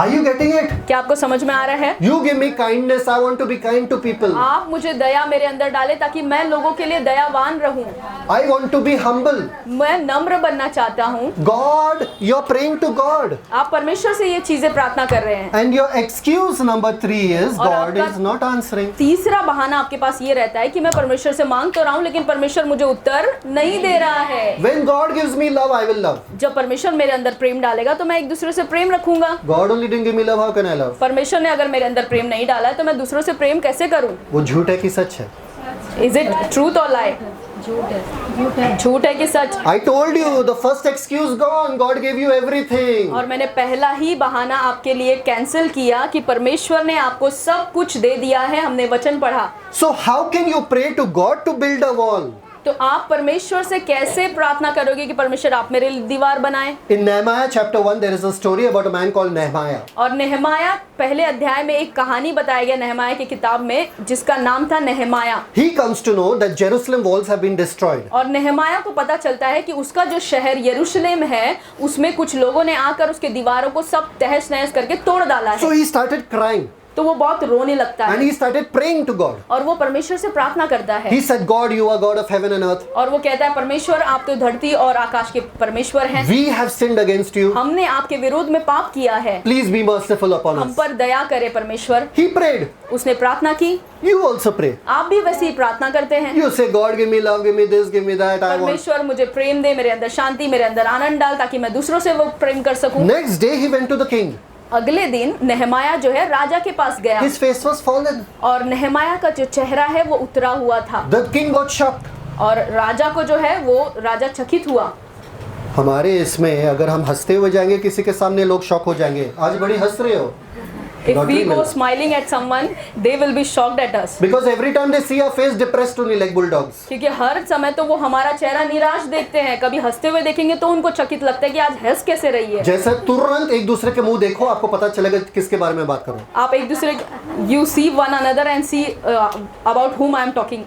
Are you getting it? क्या आपको समझ में आ रहा है? You give me kindness. I want to be kind to people. आप मुझे दया मेरे अंदर डाले ताकि मैं लोगों के लिए दयावान रहूं. I want to be humble. मैं नम्र बनना चाहता हूँ. God, you're praying to God. आप परमेश्वर से ये चीजें प्रार्थना कर रहे हैं. And your excuse number 3 is और God आपका is not answering. तीसरा बहाना आपके पास ये रहता है कि मैं परमेश्वर से मांग तो रहा हूँ लेकिन परमेश्वर मुझे उत्तर नहीं दे रहा है. When God gives me love, I will love. जब परमेश्वर मेरे अंदर प्रेम डालेगा तो मैं एक दूसरे से प्रेम रखूंगा. God only didn't give me love. How can I love? परमेश्वर ने अगर मेरे अंदर प्रेम नहीं डाला है तो मैं दूसरों से प्रेम कैसे करूं? वो झूठ है कि सच है? Is it truth or lie? झूठ है कि सच? I told you the first excuse gone. God gave you everything. और मैंने पहला ही बहाना आपके लिए कैंसिल किया कि परमेश्वर ने आपको सब कुछ दे दिया है. हमने वचन पढ़ा. So how can you pray to God to build a wall? तो आप परमेश्वर से कैसे प्रार्थना करोगे कि परमेश्वर आप मेरे लिए दीवार बनाएं? In Nehemiah chapter 1 there is a story about a man called Nehemiah. और नेहमाया पहले अध्याय में एक कहानी बताया गया नेहमाया की किताब में जिसका नाम था नेहमाया. He comes to know that Jerusalem walls have been destroyed. और नेहमाया को पता चलता है कि उसका जो शहर यरूशलेम है उसमें कुछ लोगों ने आकर उसके दीवारों को सब तहस नहस करके तोड़ डाला है. So he started crying. तो वो बहुत रोने लगता And है he started praying to God. और वो परमेश्वर से प्रार्थना करता है He said, God, you are God of heaven and earth. और वो कहता है परमेश्वर आप तो धरती और आकाश के परमेश्वर हैं, We have sinned against you. हमने आपके विरोध में पाप किया है, Please be merciful upon हम us. पर दया करे परमेश्वर। He prayed. उसने प्रार्थना की, You also pray. आप भी वैसे ही प्रार्थना करते हैं। You say, God, give me love, give me this, give me that. I want. परमेश्वर मुझे प्रेम दे, मेरे अंदर शांति, मेरे अंदर आनंद डाल, ताकि मैं दूसरों से वो प्रेम कर सकूं। Next day, he went to the king. अगले दिन नेहमाया जो है राजा के पास गया His face was fallen. और नेहमाया का जो चेहरा है वो उतरा हुआ था The king got shocked. और राजा को जो है वो राजा चकित हुआ। हमारे इसमें अगर हम हंसते हुए जाएंगे किसी के सामने, लोग शॉक हो जाएंगे। आज बड़ी हंस रहे हो। If we Lottery go मिला। smiling at someone, they will be shocked at us. Because every time they see our face depressed only like bulldogs. क्योंकि हर समय तो वो हमारा चेहरा निराश देखते हैं, कभी हंसते हुए देखेंगे तो उनको चकित लगता है कि आज हंस कैसे रही है। जैसे तुरंत एक दूसरे के मुंह देखो, आपको पता चलेगा किसके बारे में बात करूं। आप एक दूसरे you see one another and see about whom I am talking.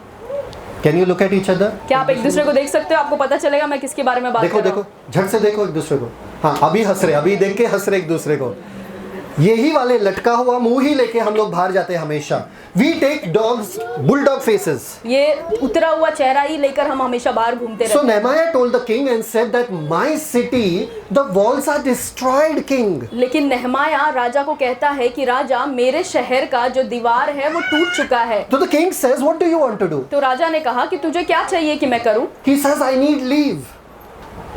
Can you look at each other? क्या आप एक दूसरे को देख सकते हो? आपको पता चलेगा मैं किसके बारे में बात देखो कर रहा हूँ। देखो, झट से देखो एक दूसरे को। हाँ, अभी हंस रहे, अभी देख के हंस रहे एक दूसरे को। यही वाले लटका हुआ मुंह ही लेके हम लोग बाहर जाते हैं हमेशा। We take dogs, bulldog faces. ये उतरा हुआ चेहरा ही लेकर हम हमेशा बाहर घूमते So रहते हैं। Nehemiah told the king and said that my city, the walls are destroyed, king. लेकिन नेहमाया राजा को कहता है कि राजा मेरे शहर का जो दीवार है वो टूट चुका है। So the king says, what do you want to do? तो राजा ने कहा कि तुझे क्या चाहिए कि मैं करूं? He says, I need leave.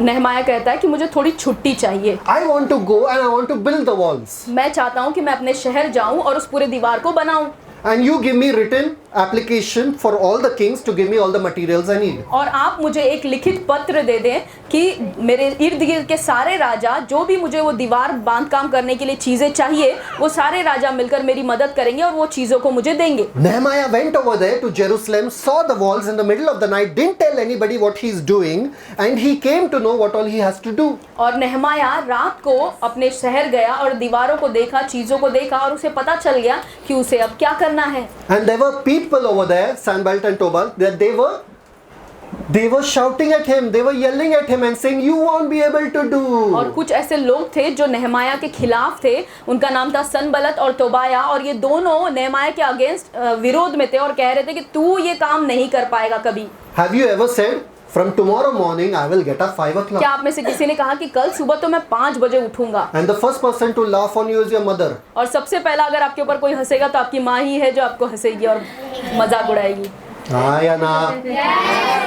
नेहमाया कहता है कि मुझे थोड़ी छुट्टी चाहिए। I want to go and I want to build the walls. मैं चाहता हूं कि मैं अपने शहर जाऊं और उस पूरे दीवार को बनाऊं। And you give me written application for all the kings to give me all the materials I need. और आप मुझे एक लिखित पत्र दे दें कि मेरे इर्द गिर्द के सारे राजा जो भी मुझे वो दीवार बांध काम करने के लिए चीजें चाहिए वो सारे राजा मिलकर मेरी मदद करेंगे और वो चीजों को मुझे देंगे। Nehemiah went over there to Jerusalem, saw the walls in the middle of the night, didn't tell anybody what he's doing, and he came to know what all he has to do. और नेहमाया रात को अपने शहर गया और दीवारों को देखा, चीजों को देखा और उसे पता चल गया कि उसे अब क्या करना है। And there were people over there, Sanballat and Tobal, that they were shouting at him, they were yelling at him and saying, you won't be able to और do. कुछ ऐसे लोग थे जो नेहमाया के खिलाफ थे, उनका नाम था सनबलत और तोबाया, और ये दोनों नेहमाया के अगेंस्ट विरोध में थे और कह रहे थे कि तू ये काम नहीं कर पाएगा कभी। Have you ever said, from tomorrow morning I will get up 5 o'clock? क्या आप में से किसी ने कहा कि कल सुबह तो मैं 5 बजे उठूंगा? And the first person to laugh on you is your mother. और सबसे पहला अगर आपके ऊपर कोई हंसेगा तो आपकी माँ ही है जो आपको हंसेगी और मजाक उड़ाएगी। हाँ या ना?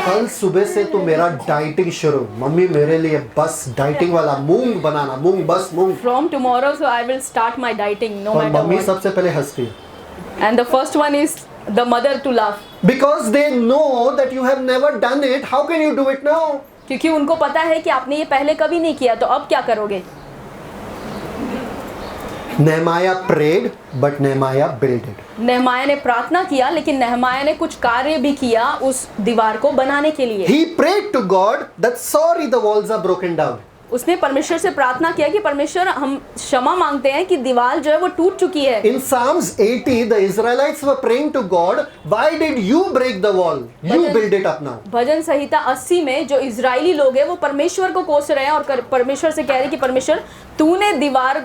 कल सुबह से तो मेरा डाइटिंग शुरू। मम्मी मेरे लिए बस डाइटिंग वाला मूंग बनाना, मूंग बस मूंग। From tomorrow so I will start my dieting no और matter मम्मी what. सबसे पहले हंसती है। And the first one is the mother to laugh. Because they know that you have never done it, how can you do it now? क्योंकि उनको पता है कि आपने ये पहले कभी नहीं किया, तो अब क्या करोगे? Nehemiah prayed, but Nehemiah built it. नेहमाया ने प्रार्थना किया लेकिन नेहमाया ने कुछ कार्य भी किया उस दीवार को बनाने के लिए। He prayed to God that sorry the walls are broken down. उसने परमेश्वर से प्रार्थना किया कि परमेश्वर हम क्षमा मांगते हैं कि दीवार जो है वो टूट चुकी है। In Psalms 80, the Israelites were praying to God, why did you break the wall? You build it up now. भजन संहिता 80 में जो इजरायली लोग हैं वो परमेश्वर को कोस रहे हैं और परमेश्वर से कह रहे हैं कि परमेश्वर तूने दीवार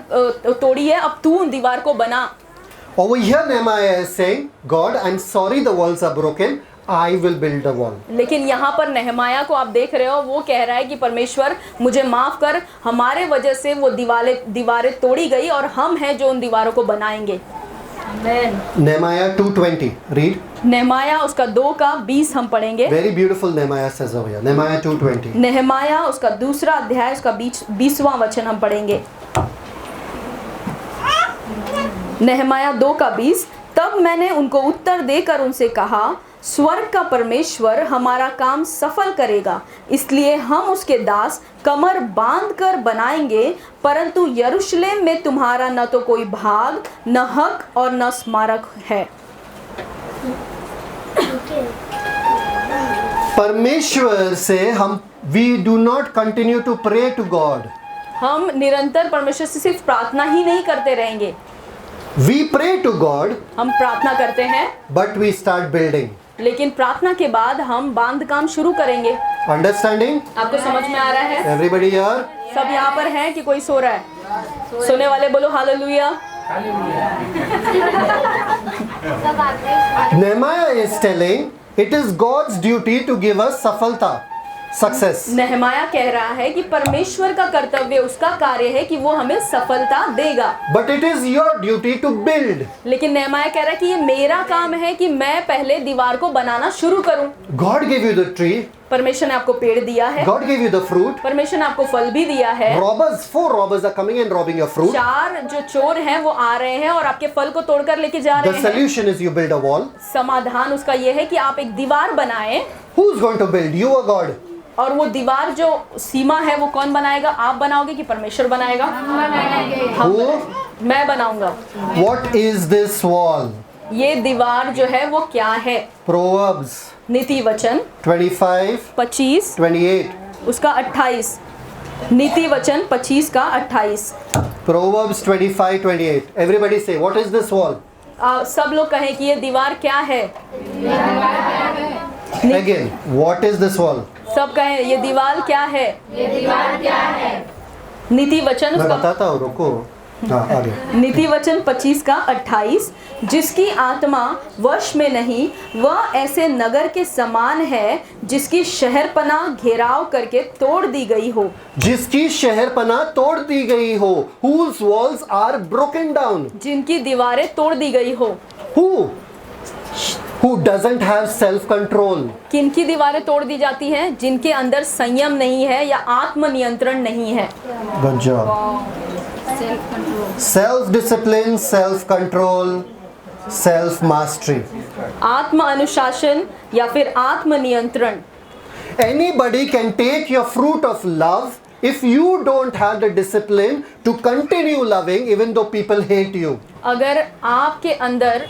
तोड़ी है, अब तू उन दीवार को बना। Over here Nehemiah is saying, God, I'm sorry the walls are broken. I will build the wall. लेकिन यहाँ पर नेहमाया को आप देख रहे हो, वो कह रहा है कि परमेश्वर मुझे माफ कर, हमारे वजह से वो दीवारें तोड़ी गई और हम हैं जो उन दीवारों को बनाएंगे। Nehemiah 2:20. Read. नेहमाया उसका 2:20 हम पढ़ेंगे। Very beautiful Nehemiah says over here. Nehemiah 2:20. नेहमाया उसका दूसरा अध्याय उसका 20वां वचन हम पढ़ेंगे। नेहमाया 2:20। तब मैंने उनको उत्तर देकर उनसे कहा, स्वर्ग का परमेश्वर हमारा काम सफल करेगा, इसलिए हम उसके दास कमर बांधकर बनाएंगे, परंतु यरूशलेम में तुम्हारा न तो कोई भाग, न हक और न स्मारक है। परमेश्वर से हम we do not continue to pray to God. हम निरंतर परमेश्वर से सिर्फ प्रार्थना ही नहीं करते रहेंगे। We pray to God, हम प्रार्थना करते हैं but we start building. लेकिन प्रार्थना के बाद हम बांध काम शुरू करेंगे। Understanding? आपको समझ में आ रहा है? Everybody here? सब यहाँ पर हैं कि कोई सो रहा है? सोने वाले बोलो hallelujah. Nehemiah is telling it is God's duty to give us सफलता, सक्सेस. नहमाया कह रहा है कि परमेश्वर का कर्तव्य, उसका कार्य है कि वो हमें सफलता देगा. But it is your duty to build. लेकिन नहमाया कह रहा है कि ये मेरा काम है कि मैं पहले दीवार को बनाना शुरू करूं. God gave you the tree. परमेश्वर ने आपको पेड़ दिया है. God gave you the fruit. परमेश्वर ने आपको फल भी दिया है. Four robbers are coming and robbing your fruit. 4 जो चोर हैं वो आ रहे हैं और आपके फल को तोड़कर लेके जा The रहे हैं. solution is you build a wall. समाधान उसका ये है कि आप एक दीवार बनाएं. Who's going to build? You or God? और वो दीवार जो सीमा है वो कौन बनाएगा? आप बनाओगे कि परमेश्वर बनाएगा? Who? मैं बनाऊंगा. What is this wall? ये दीवार जो है वो क्या है? Proverbs नीति वचन 25, 25 28. उसका 28. नीति वचन 25 का 28. Proverbs 25, 28. Everybody say, what is this wall? सब लोग कहें कि ये दीवार क्या है? Again, what is this wall? सब कहें ये दीवार क्या है? नीति वचन मैं उसका बताता हूँ, रुको. हाँ, आगे. नीति वचन 25 का 28. जिसकी आत्मा वश में नहीं वह ऐसे नगर के समान है जिसकी शहरपना घेराव करके तोड़ दी गई हो. जिसकी शहरपना तोड़ दी गई हो. Whose walls are broken down? जिनकी दीवारें तोड़ दी गई हो. Who doesn't have self-control? किनकी दीवारें तोड़ दी जाती हैं? जिनके अंदर संयम नहीं है या आत्मनियंत्रण नहीं है. Good job. Self-discipline, self-control, self-mastery. आत्म अनुशासन या फिर आत्मनियंत्रण. Anybody can take your fruit of love if you don't have the discipline to continue loving even though people hate you. अगर आपके अंदर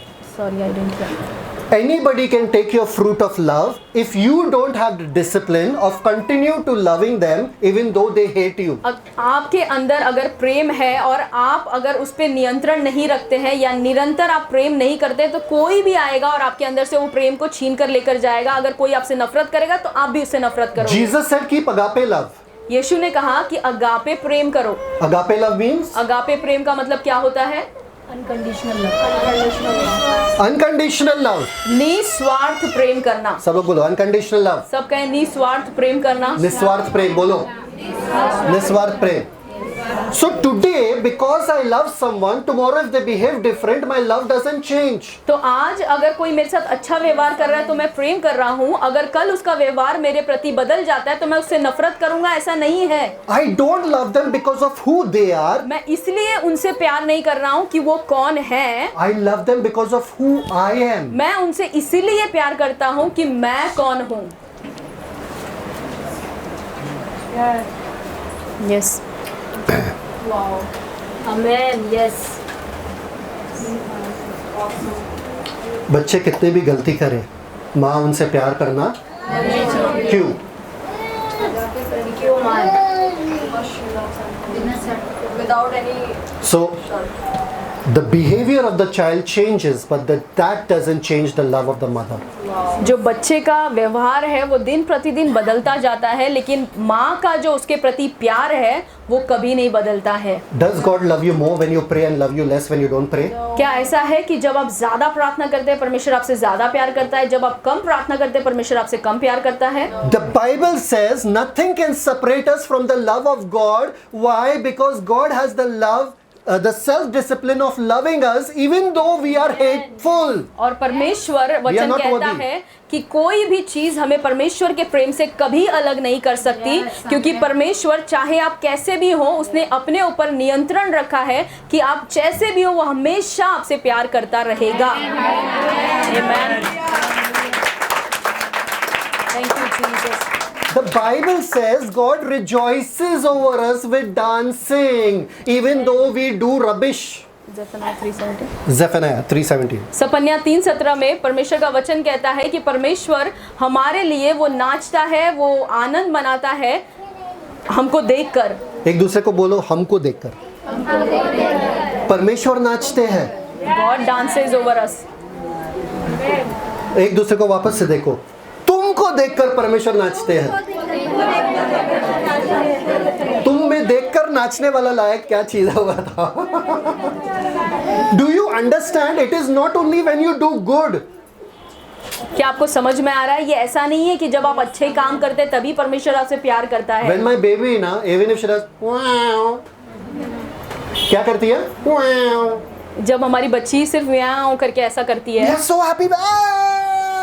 Anybody can take your fruit of love if you don't have the discipline of continue to loving them even though they hate you. आपके अंदर अगर प्रेम है और आप अगर उस पर नियंत्रण नहीं रखते हैं या निरंतर आप प्रेम नहीं करते तो कोई भी आएगा और आपके अंदर से वो प्रेम को छीन कर लेकर जाएगा. अगर कोई आपसे नफरत करेगा तो आप भी उससे नफरत करोगे. Jesus said keep agape love. यीशु ने कहा कि अगापे प्रेम करो. Agape love means? अगापे प्रेम का मतलब क्या होता है? Unconditional love. निस्वार्थ प्रेम करना. सब लोग बोलो unconditional love. सब कहें निस्वार्थ प्रेम करना. निस्वार्थ प्रेम बोलो. निस्वार्थ प्रेम. So today, because I love someone, tomorrow if they behave different, my love doesn't change. तो आज अगर कोई मेरे साथ अच्छा व्यवहार कर रहा है तो मैं प्रेम कर रहा हूँ. अगर कल उसका व्यवहार मेरे प्रति बदल जाता है तो मैं उससे नफरत करूंगा, ऐसा नहीं है. I don't love them because of who they are. मैं इसलिए उनसे प्यार नहीं कर रहा हूँ कि वो कौन है. I love them because of who I am. मैं उनसे इसीलिए प्यार करता हूँ कि मैं कौन हूँ. यस. Amen. Yes. बच्चे कितने भी गलती करें, माँ उनसे प्यार करना क्यों? Without any. So the behavior of the child changes, but that doesn't change the love of the mother. जो बच्चे का व्यवहार है वो दिन प्रतिदिन बदलता जाता है, लेकिन माँ का जो उसके प्रति प्यार है वो कभी नहीं बदलता है. Does God love you more when you pray and love you less when you don't pray? क्या ऐसा है कि जब आप ज्यादा प्रार्थना करते हैं परमेश्वर आपसे ज्यादा प्यार करता है, जब आप कम प्रार्थना करते हैं परमेश्वर आपसे कम प्यार करता है? The Bible says nothing can separate us from the love of God. Why? Because God has the love, the self-discipline of loving us even though we are hateful. और परमेश्वर वचन कहता है कि कोई भी चीज हमें परमेश्वर के प्रेम से कभी अलग नहीं कर सकती, क्योंकि परमेश्वर चाहे आप कैसे भी हो उसने अपने ऊपर नियंत्रण रखा है कि आप जैसे भी हो वो हमेशा आपसे प्यार करता रहेगा. आमीन. Thank you Jesus. The Bible says God rejoices over us with dancing even though we do rubbish. Zephaniah 3:17. सपन्या 3:17 में परमेश्वर का वचन कहता है कि परमेश्वर हमारे लिए वो नाचता है, वो आनंद मनाता है हमको देखकर. एक दूसरे को बोलो हमको देखकर. परमेश्वर नाचते हैं. God dances over us. एक दूसरे को वापस से देखो. तुमको देखकर परमेश्वर नाचते हैं. तुम में देखकर नाचने वाला लायक क्या चीज हुआ था? Do you understand? It is not only when you do good. क्या आपको समझ में आ रहा है? ये ऐसा नहीं है कि जब आप अच्छे काम करते हैं तभी परमेश्वर आपसे प्यार करता है। When my baby ना, even if she does wow, क्या करती है? Wow. जब हमारी बच्ची सिर्फ म्याऊं करके ऐसा करती We है, are so happy.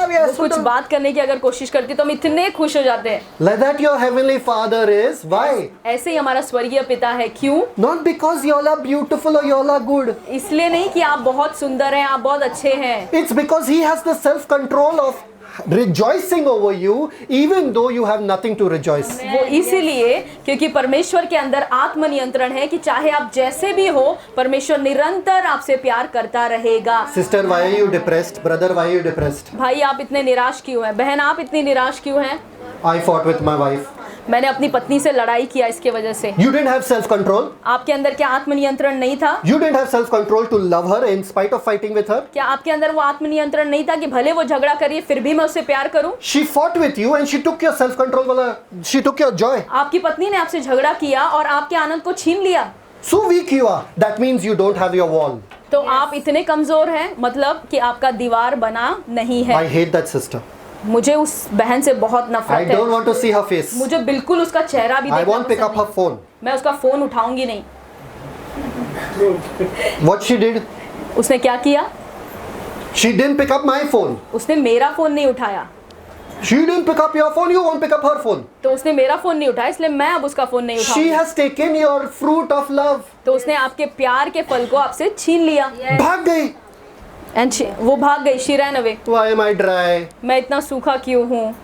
We are वो so कुछ बात करने की अगर कोशिश करती है तो हम इतने खुश हो जाते हैं। like that your heavenly Father is. Why? ऐसे ही हमारा स्वर्गीय पिता है। क्यों? Not because you all are beautiful or you all are good. इसलिए नहीं कि आप बहुत सुंदर हैं, आप बहुत अच्छे हैं। It's because He has the self-control of rejoicing over you, even though you have nothing to rejoice. वो इसीलिए क्योंकि परमेश्वर के अंदर आत्मनियंत्रण है कि चाहे आप जैसे भी हो, परमेश्वर निरंतर आपसे प्यार करता रहेगा। Sister, why are you depressed? Brother, why are you depressed? भाई आप इतने निराश क्यों हैं? बहन आप इतनी निराश क्यों हैं? I fought with my wife. मैंने अपनी पत्नी से लड़ाई किया इसके वजह से। You didn't have self-control. आपके अंदर क्या आत्मनियंत्रण नहीं था? You didn't have self-control to love her in spite of fighting with her. क्या आपके अंदर वो आत्मनियंत्रण नहीं था कि भले वो झगड़ा करिए फिर भी मैं उससे प्यार करूं? She fought with you and she took your self-control. She took your joy. आपकी पत्नी ने आपसे झगड़ा किया और आपके आनंद को छीन लिया। So weak you are. That means you don't have your wall. तो आप इतने कमजोर हैं, मतलब कि आपका दीवार बना नहीं है। I hate that sister. मुझे उस बहन से बहुत I नफरत don't है। want to see her face. मुझे बिल्कुल उसका चेहरा भी I देखना won't pick पसंद up her नहीं। phone. मैं उसका फोन उठाऊंगी नहीं। What she did? उसने क्या किया? She didn't pick up my phone. उसने मेरा फोन नहीं उठाया। She didn't pick up your phone. You won't pick up her phone. तो उसने मेरा फोन नहीं उठाया, इसलिए मैं अब उसका फोन नहीं She उठाऊंगी। has taken your fruit of love. तो उसने आपके प्यार के फल को आपसे छीन लिया। भाग गई. वो भाग गई। She ran away. Why am I dry? मैं इतना सूखा क्यों हूँ?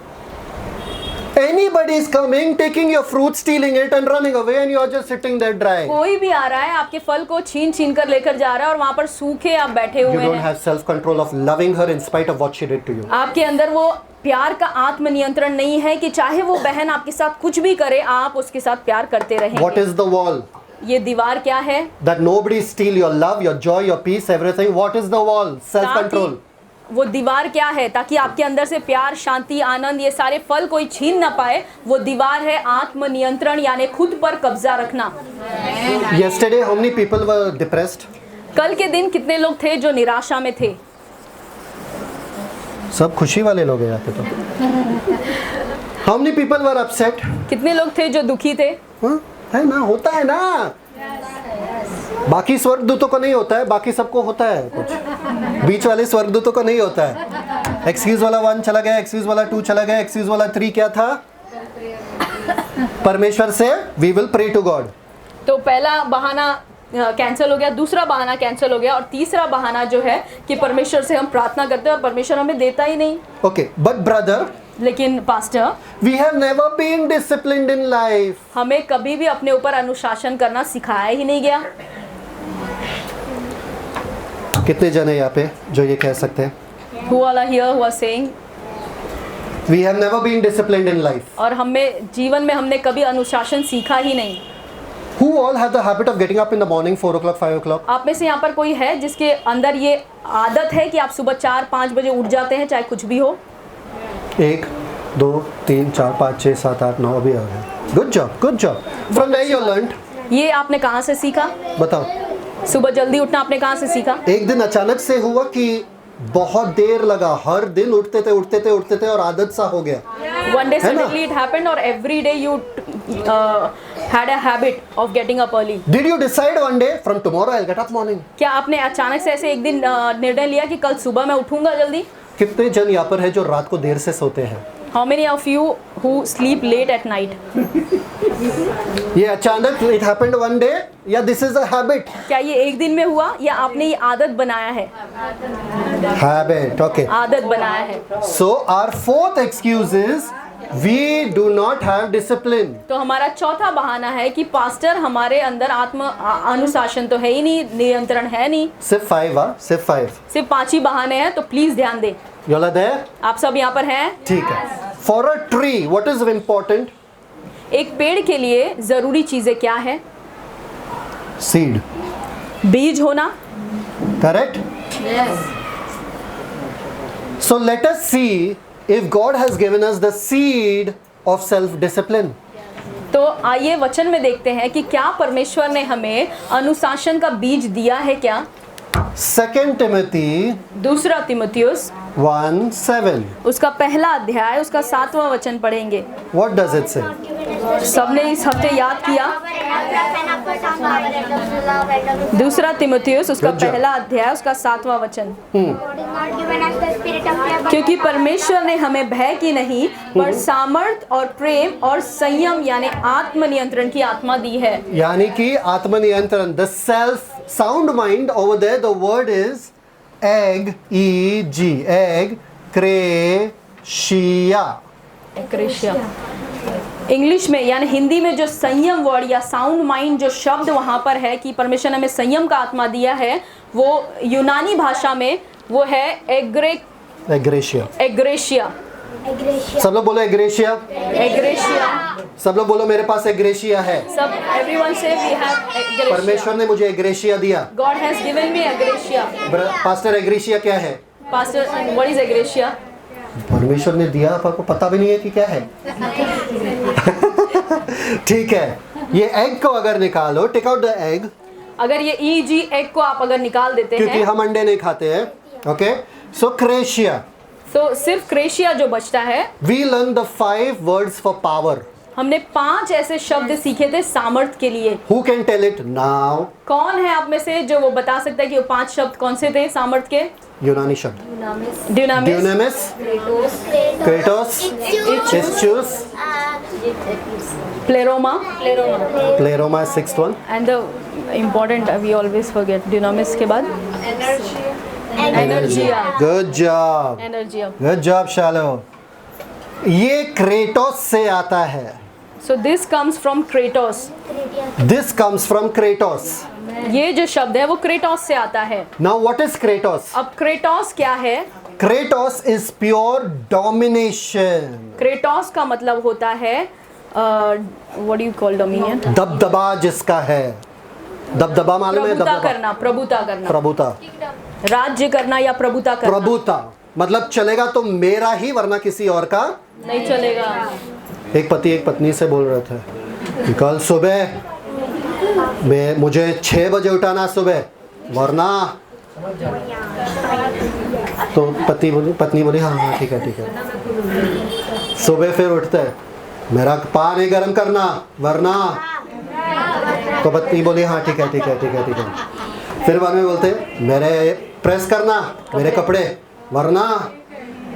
Anybody is coming, taking your fruit, stealing it and running away and you are just sitting there dry. कोई भी आ रहा है आपके फल को छीन छीन कर लेकर जा रहा है और वहाँ पर सूखे आप बैठे You हुए don't हैं। have self-control of loving her in spite of what she did to you. आपके अंदर वो प्यार का आत्मनियंत्रण नहीं है कि चाहे वो बहन आपके साथ कुछ भी करे आप उसके साथ प्यार करते What रहेंगे। is the wall? ये दीवार क्या है? That nobody steal your love, your joy, your peace, everything. What is the wall? Self-control. ताकि वो दीवार क्या है? ताकि आपके अंदर से प्यार, शांति, आनंद, ये सारे फल कोई छीन ना पाए। वो दीवार है आत्मनियंत्रण, यानी खुद पर कब्जा रखना। Yesterday, how many people were depressed? कल के दिन कितने लोग थे जो निराशा में थे? सब खुशी वाले लोग हैं यहाँ पे तो. How many people were upset? कितने लोग थे जो दुखी थे? हाँ, है ना, होता है ना. बाकी स्वर्गदूतों को नहीं होता है, बाकी सबको होता है कुछ. बीच वाले स्वर्गदूतों को नहीं होता है. एक्सक्यूज वाला 1 चला गया, एक्सक्यूज वाला 2 चला गया, एक्सक्यूज वाला 3 क्या था? परमेश्वर से we will pray to God. तो पहला बहाना कैंसिल हो गया, दूसरा बहाना कैंसिल हो गया और तीसरा बहाना जो है कि परमेश्वर से हम प्रार्थना करते हैं और परमेश्वर हमें देता ही नहीं। ओके, बट ब्रदर, लेकिन pastor, we have never been disciplined in life. हमें कभी भी अपने ऊपर अनुशासन करना सिखाया ही नहीं गया। कितने जन है यहाँ पे जो ये कह सकते हैं? Who all are here who are saying? We have never been disciplined in life. और हमें जीवन में हमने कभी अनुशासन सीखा ही नहीं। Who all have the habit of getting up in the morning 4 o'clock, 5 o'clock? आप में से यहाँ पर कोई है जिसके अंदर ये आदत है कि आप सुबह 4-5 बजे उठ जाते हैं चाहे कुछ भी हो? 1, 2, 3, 4, 5, 6, 7, 8, 9 अभी आ गए. Good job, good job. From where you learned? ये आपने कहाँ से सीखा? बताओ. सुबह जल्दी उठना आपने कहाँ से सीखा? एक दिन अचानक से हुआ कि बहुत देर लगा, हर दिन उठते थे और आदत सा हो गया. One day है ना? suddenly it happened or every day you had a habit of getting up early? Did you decide one day from tomorrow I'll get up morning? क्या आपने अचानक से ऐसे एक दिन निर्णय लिया कि कल सुबह मैं उठूंगा जल्दी? कितने जन यहाँ पर है जो रात को देर से सोते हैं? How many of you who sleep late at night? ये अचानक it happened one day या this is a habit? क्या ये एक दिन में हुआ या आपने ये आदत बनाया है? Habit, okay. आदत बनाया है। So our fourth excuse is we do not have discipline. तो हमारा चौथा बहाना है कि पास्टर हमारे अंदर अनुशासन तो है ही नहीं, नियंत्रण है नहीं। सिर्फ 5 हाँ, सिर्फ 5. सिर्फ 5 ही बहाने हैं, तो प्लीज ध्यान दें। You all are there? आप सब यहाँ पर हैं? ठीक है. For a tree, what is important? एक पेड़ के लिए जरूरी चीजें क्या है? Seed. बीज होना। Correct? Yes. So let us see if God has given us the seed of self-discipline. तो आइए वचन में देखते हैं कि क्या परमेश्वर ने हमें अनुशासन का बीज दिया है क्या? 2 Timothy दूसरा तिमुथियुस 1:7. उसका पहला अध्याय उसका 7वां वचन पढ़ेंगे। What does it say? सबने इस हफ्ते याद किया। दूसरा तिमुथियुस उसका Good job. पहला अध्याय उसका 7वां वचन। क्योंकि परमेश्वर ने हमें भय की नहीं पर सामर्थ और प्रेम और संयम यानी आत्मनियंत्रण की आत्मा दी है। यानी कि आत्मनियंत्रण, the self sound mind over there, the word is एग्रेशिया। क्रिशिया इंग्लिश में यानी हिंदी में जो संयम वर्ड या साउंड माइंड जो शब्द वहां पर है कि परमेश्वर ने हमें संयम का आत्मा दिया है, वो यूनानी भाषा में वो है एग्रेशिया। एग्रेशिया। सब लोग बोलो एग्रेशिया। एग्रेशिया। सब लोग बोलो मेरे पास एग्रेशिया है। सब एवरीवन से वी हैव एग्रेशिया। परमेश्वर ने मुझे एग्रेशिया दिया। गॉड हैज गिवन मी एग्रेशिया। पास्टर एग्रेशिया क्या है? पास्टर व्हाट इज एग्रेशिया? परमेश्वर ने दिया, आपको पता भी नहीं है कि क्या है। ठीक है, ये एग को अगर निकालो, टेक आउट द एग, अगर ये ईजी एग को आप अगर निकाल देते क्योंकि हैं, हम अंडे नहीं खाते हैं। ओके, सो क्रेशिया, तो सिर्फ क्रेशिया जो बचता है। We learn the 5 words for power. हमने 5 ऐसे शब्द सीखे थे सामर्थ के लिए। Who can tell it now? कौन है आप में से जो वो बता सकता है कि वो 5 शब्द कौन से थे सामर्थ के? यूनानी शब्द, ड्यूनामिस, ड्यूनामिस, क्रेटोस, इस्चुस, प्लेरोमा, प्लेरोमा 6th one, and the important we always forget ड्यूनामिस के बाद एनर्जिया। गुड जॉब, एनर्जिया। गुड जॉब शालो। ये क्रेटोस से आता है। सो दिस कम्स फ्रॉम क्रेटोस। दिस कम्स फ्रॉम क्रेटोस। ये जो शब्द है वो क्रेटोस से आता है। नाउ व्हाट इज क्रेटोस? अब क्रेटोस क्या है? क्रेटोस इज प्योर डोमिनेशन। क्रेटोस का मतलब होता है what do you call dominion? दबदबा जिसका है। दबदबा मालूम है? प्रभुता दबदबा, करना, प्रभुता करना, प्रभुता, राज्य करना या प्रभुता करना। प्रभुता मतलब चलेगा तो मेरा ही, वरना किसी और का नहीं चलेगा। एक पति एक पत्नी से बोल रहे थे कि कल सुबह मुझे 6 बजे उठाना सुबह, वरना तो पत्नी बोली हाँ ठीक है ठीक है। सुबह फिर उठते हैं, मेरा पा नहीं गर्म करना वरना, तो पत्नी बोली हाँ ठीक है ठीक है ठीक है ठीक है। फिर बाद में बोलते मेरे प्रेस करना मेरे कपड़े वरना,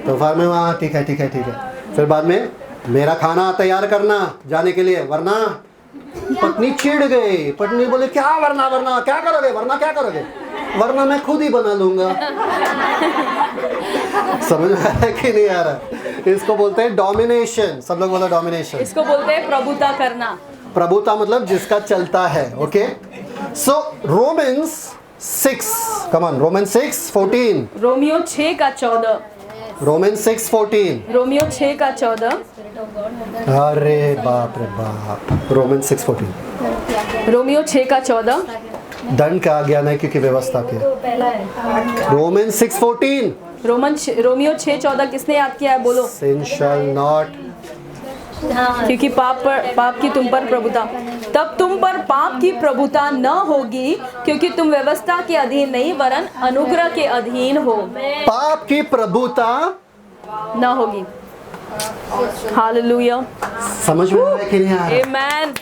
तो फिर में हाँ ठीक है ठीक है ठीक है। फिर बाद में मेरा खाना तैयार करना जाने के लिए वरना, पत्नी चिढ़ गई। पत्नी बोले क्या वरना, वरना क्या करोगे, वरना क्या करोगे, वरना मैं खुद ही बना लूंगा। समझ में आ रहा है कि नहीं आ रहा? इसको बोलते हैं डोमिनेशन। सब लोग बोलो डोमिनेशन। इसको बोलते हैं प्रभुता करना। प्रभुता मतलब जिसका चलता है। Okay, so Romans 6, come on, Romans 6:14, Romeo 6 का 14, रोमन्स 6:14, रोमियो 6 का 14, अरे बाप रे बाप, रोमन्स 6:14, रोमियो 6 का 14। दंड का ज्ञान है क्योंकि व्यवस्था के। रोमन्स 6:14, रोमियो 6:14 किसने याद किया है? बोलो। sin shall not, क्योंकि पाप की तुम पर प्रभुता, तब तुम पर पाप की प्रभुता न होगी, क्योंकि तुम व्यवस्था के अधीन नहीं वरन अनुग्रह के अधीन हो। पाप की प्रभुता न होगी। हालेलुया। समझ में आ रहा है कि नहीं आ रहा? आमेन।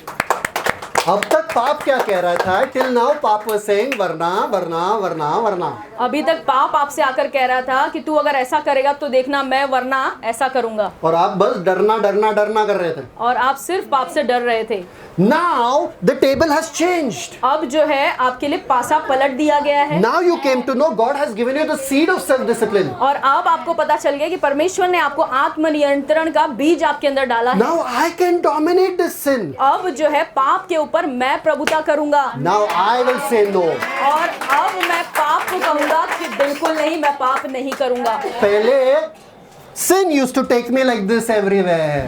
अब तक पाप क्या कह रहा था? टिल नाउ पाप वाज सेइंग वरना वरना वरना वरना। अभी तक पाप आपसे आकर कह रहा था कि तू अगर ऐसा करेगा तो देखना मैं वरना ऐसा करूंगा, और आप बस डरना डरना डरना कर रहे थे। और आप सिर्फ पाप से डर रहे थे। Now the table has changed. अब जो है आपके लिए पासा पलट दिया गया है। Now you came to know God has given you the seed of self-discipline. और अब आपको पता चल गया कि परमेश्वर ने आपको आत्मनियंत्रण का बीज आपके अंदर डाला है। Now I can dominate this sin. अब जो है पाप के ऊपर मैं प्रभुता करूंगा। Now I will say no. और अब मैं पाप को कहूंगा कि बिल्कुल नहीं, मैं पाप नहीं करूंगा। पहले sin used to take me like this everywhere.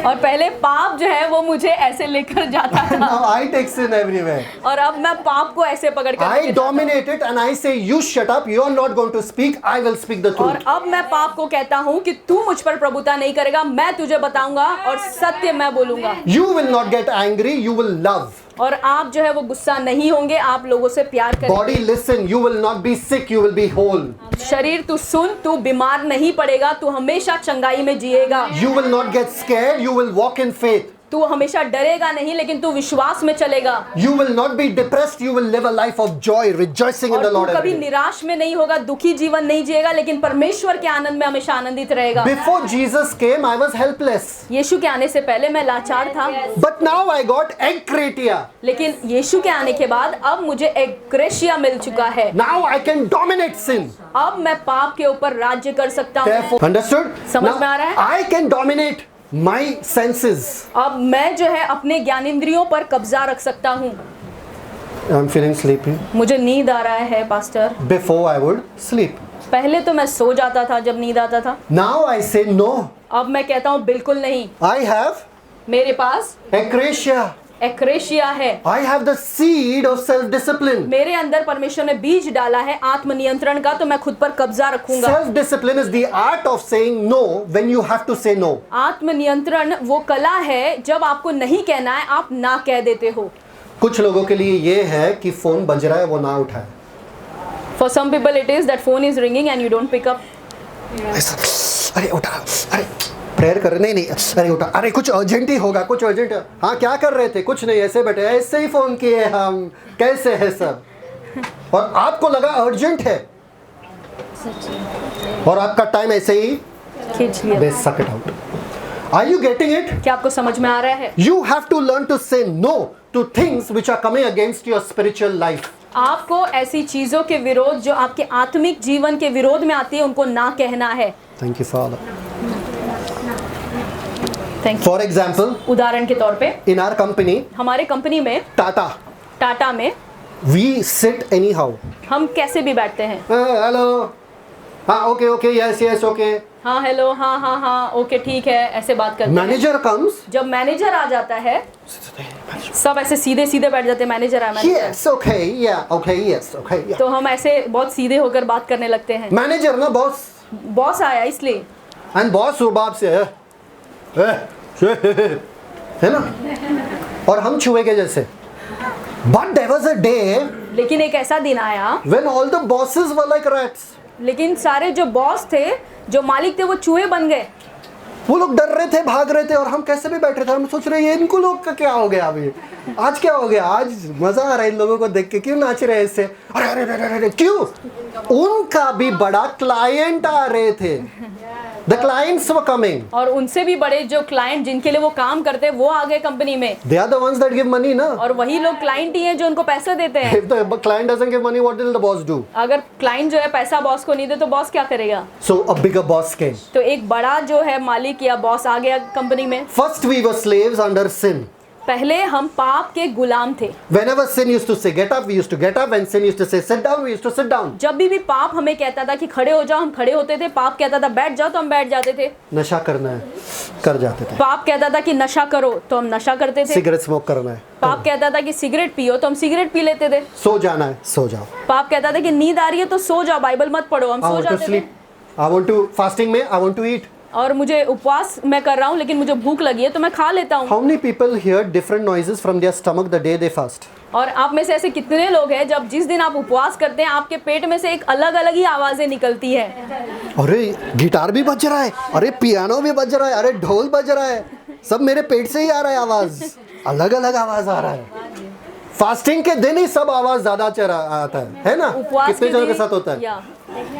और पहले पाप जो है वो मुझे ऐसे लेकर जाता था, Now I take sin everywhere. और अब मैं पाप को ऐसे पकड़ कर I dominate it and I say you shut up, you are not going to speak, I will speak the और truth. अब मैं पाप को कहता हूँ कि तू मुझ पर प्रभुता नहीं करेगा, मैं तुझे बताऊंगा और सत्य मैं बोलूंगा। You will not get angry, you will love. और आप जो है वो गुस्सा नहीं होंगे, आप लोगों से प्यार करेंगे। Body, listen, you will not be sick, you will be whole. शरीर तू सुन, तू बीमार नहीं पड़ेगा, तू हमेशा चंगाई में जिएगा। You will not get scared, you will walk in faith. तू हमेशा डरेगा नहीं, लेकिन तू विश्वास में चलेगा। You will not be depressed, you will live a life of joy, rejoicing in और the तू Lord कभी every day. निराश में नहीं होगा, दुखी जीवन नहीं जिएगा, लेकिन परमेश्वर के आनंद में हमेशा आनंदित रहेगा। Before Jesus came, I was helpless. यीशु के आने से पहले मैं लाचार था, But now I got ekkratia. लेकिन यीशु के आने के बाद अब मुझे एक ग्रेशिया मिल चुका है। Now I can dominate sin. अब मैं पाप के ऊपर राज्य कर सकता हूँ। Therefore, understood? समझ Now, में आ रहा है? I can dominate my senses. अब मैं जो है अपने ज्ञानेंद्रियों पर कब्जा रख सकता हूँ। I'm feeling sleepy. मुझे नींद आ रहा है pastor. Before I would sleep. पहले तो मैं सो जाता था जब नींद आता था, Now I say no. अब मैं कहता हूँ बिल्कुल नहीं। I have मेरे पास ekkratia. एक्रेशिया है। I have the seed of self-discipline. मेरे अंदर परमेश्वर ने बीज डाला है आत्मनियंत्रण का, तो मैं खुद पर कब्जा रखूंगा। Self-discipline is the art of saying no when you have to say no. आत्मनियंत्रण वो कला है, जब आपको नहीं कहना है आप ना कह देते हो। कुछ लोगों के लिए ये है कि फोन बज रहा है वो ना उठाए। For some people it is that phone is ringing and you don't pick up. अरे उठा, अरे प्रेयर कर रहे, नहीं नहीं, अरे उठा, अरे कुछ अर्जेंट ही होगा, कुछ अर्जेंट। हाँ क्या कर रहे थे? कुछ नहीं, ऐसे बैठे, ऐसे ही फोन किए हम, कैसे है सब? और आपको लगा अर्जेंट है और आपका टाइम ऐसे ही खींच लिया। They suck it out. Are you getting it? क्या आपको समझ में आ रहा है? You have to learn to say no to things which are coming against your spiritual life. आपको ऐसी चीजों के विरोध जो आपके आत्मिक जीवन के विरोध में आती है, उनको ना कहना है। Thank you, Father. Thank you. For example, उदाहरण के तौर पे in our company, हमारे कंपनी में, Tata, टाटा में, we sit anyhow. हम कैसे भी बैठते हैं। Hello. हाँ, okay, okay, yes, yes, okay. हाँ हेलो, हाँ हाँ हाँ ओके ठीक है, ऐसे बात करते हैं। Manager comes. जब मैनेजर आ जाता है, सब ऐसे सीधे सीधे बैठ जाते हैं। मैनेजर आया, manager. Yes, okay, yeah, okay, yes, okay, yeah. तो हम ऐसे बहुत सीधे होकर बात करने लगते हैं। Manager ना boss, बॉस आया इसलिए, and boss रुबाब से है ना, और हम चूहे के जैसे। But there was a day लेकिन एक ऐसा दिन आया, when all the bosses were like rats. लेकिन सारे जो बॉस थे, जो मालिक थे, वो चूहे बन गए। वो लोग डर रहे थे, भाग रहे थे, और हम कैसे भी बैठे थे। हम सोच रहे हैं इनको लोग का क्या हो गया अभी, आज क्या हो गया, आज मजा आ रहा है इन लोगों को देख के, क्यों नाच रहे हैं इससे, अरे अरे अरे अरे क्यों? उनका भी बड़ा क्लाइंट आ रहे थे, द क्लाइंट्स वर कमिंग, और उनसे भी बड़े जो क्लाइंट जिनके लिए वो काम करते हैं, वो आ गए कंपनी में। They are the ones that give money ना, और वही लोग क्लाइंट ही हैं जो उनको पैसे देते हैं। If the client doesn't give money what will the boss do? अगर क्लाइंट जो है पैसा बॉस को नहीं दे तो बॉस क्या करेगा? सो अ बिगर बॉस केम। तो एक बड़ा जो है मालिक या बॉस आ गया कंपनी में। First we were slaves under sin. पहले हम पाप के गुलाम थे। Whenever sin used to say get up, we used to get up. When sin used to say sit down, we used to sit down. जब भी पाप हमें कहता था कि खड़े हो जाओ, हम खड़े होते थे। पाप कहता था बैठ जाओ, तो हम बैठ जाते थे। नशा करना है, कर जाते थे। पाप कहता था कि नशा करो, तो हम नशा करते थे। सिगरेट स्मोक करना है, पाप कहता था कि सिगरेट पियो, तो हम सिगरेट पी लेते थे। सो जाना है, सो जाओ। पाप कहता था कि नींद आ रही है तो सो जाओ, बाइबल मत पढ़ो, हम I सो want to जाते थे। sleep. I want to fasting में I want to eat. और मुझे उपवास मैं कर रहा हूँ, लेकिन मुझे भूख लगी है तो मैं खा लेता हूँ। How many people hear different noises from their stomach the day they fast? और आप में से ऐसे कितने लोग हैं जब जिस दिन आप उपवास करते हैं, आपके पेट में से एक अलग अलग ही आवाजें निकलती है। अरे गिटार भी बज रहा है, अरे पियानो भी बज रहा है, अरे ढोल बज रहा है, सब मेरे पेट से ही आ रहा है आवाज, अलग अलग आवाज आ रहा है। फास्टिंग के दिन ही सब आवाज ज्यादा चला आता है ना? उपवास कितने जनों के साथ होता है?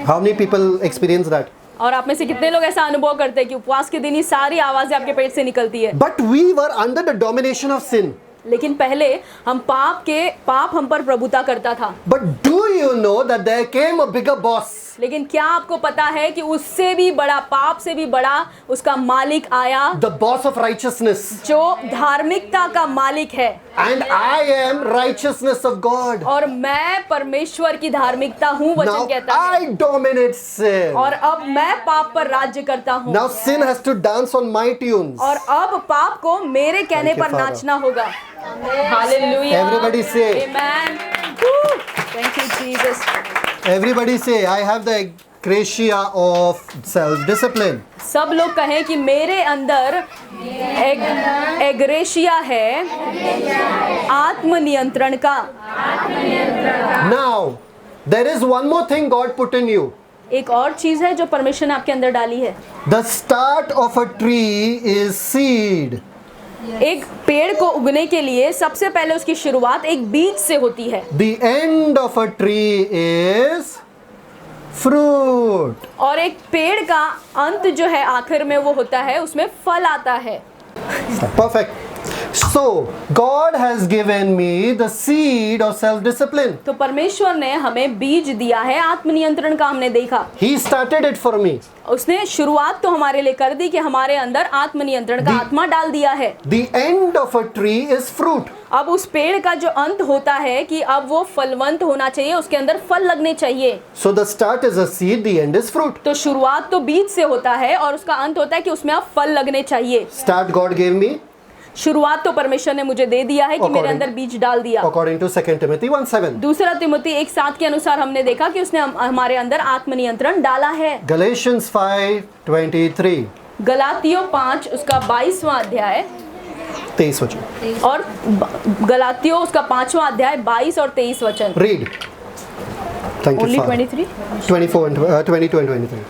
How many people experience that? और आप में से कितने लोग ऐसा अनुभव करते हैं कि उपवास के दिन ही सारी आवाजें आपके पेट से निकलती है? But we were under the domination of sin. लेकिन पहले हम पाप हम पर प्रभुता करता था। But do you know that there came a bigger boss? लेकिन क्या आपको पता है कि उससे भी बड़ा, पाप से भी बड़ा उसका मालिक आया, The boss of righteousness. जो धार्मिकता का मालिक है। And I am righteousness of God. और मैं परमेश्वर की धार्मिकता हूँ, वचन Now कहता है। I dominate sin. और अब मैं पाप पर राज्य करता हूँ। Now sin has to dance on my tunes. और अब पाप को मेरे कहने Thank you, पर Father. नाचना होगा। Hallelujah. Everybody say. Amen. Woo. Thank you Jesus. Everybody say, I have the gracia of self-discipline. सब लोग कहें कि मेरे अंदर एग्रेशिया है आत्मनियंत्रण का। Now, there is one more thing God put in you. एक और चीज है जो परमेश्वर ने आपके अंदर डाली है। The start of a tree is seed. एक पेड़ को उगने के लिए सबसे पहले उसकी शुरुआत एक बीज से होती है। The end of a tree is fruit. और एक पेड़ का अंत जो है आखिर में वो होता है, उसमें फल आता है। Perfect. So, God has given me the seed of self-discipline. तो परमेश्वर ने हमें बीज दिया है आत्मनियंत्रण का। हमने देखा He started it for me. उसने शुरुआत तो हमारे लिए कर दी कि हमारे अंदर आत्मनियंत्रण का आत्मा डाल दिया है। The end of a tree is fruit. अब उस पेड़ का जो अंत होता है कि अब वो फलवंत होना चाहिए, उसके अंदर फल लगने चाहिए। So the start is a seed, the end is fruit. तो शुरुआत तो बीज से होता है और उसका अंत होता है कि उसमें अब फल लगने चाहिए। Start God gave me शुरुआत तो परमेश्वर ने मुझे दे दिया है कि मेरे अंदर बीज डाल दिया। according to 2 Timothy 1:7. दूसरा तिमोथी 1:7 के अनुसार हमने देखा कि उसने हमारे अंदर आत्मनियंत्रण डाला है। Galatians 5:23. गलातियों 5 उसका 22वां अध्याय 23 वचन. और गलातियों उसका 5वां अध्याय 22 और 23 वचन। Read. Thank you, only Father. 23। 22 and 23.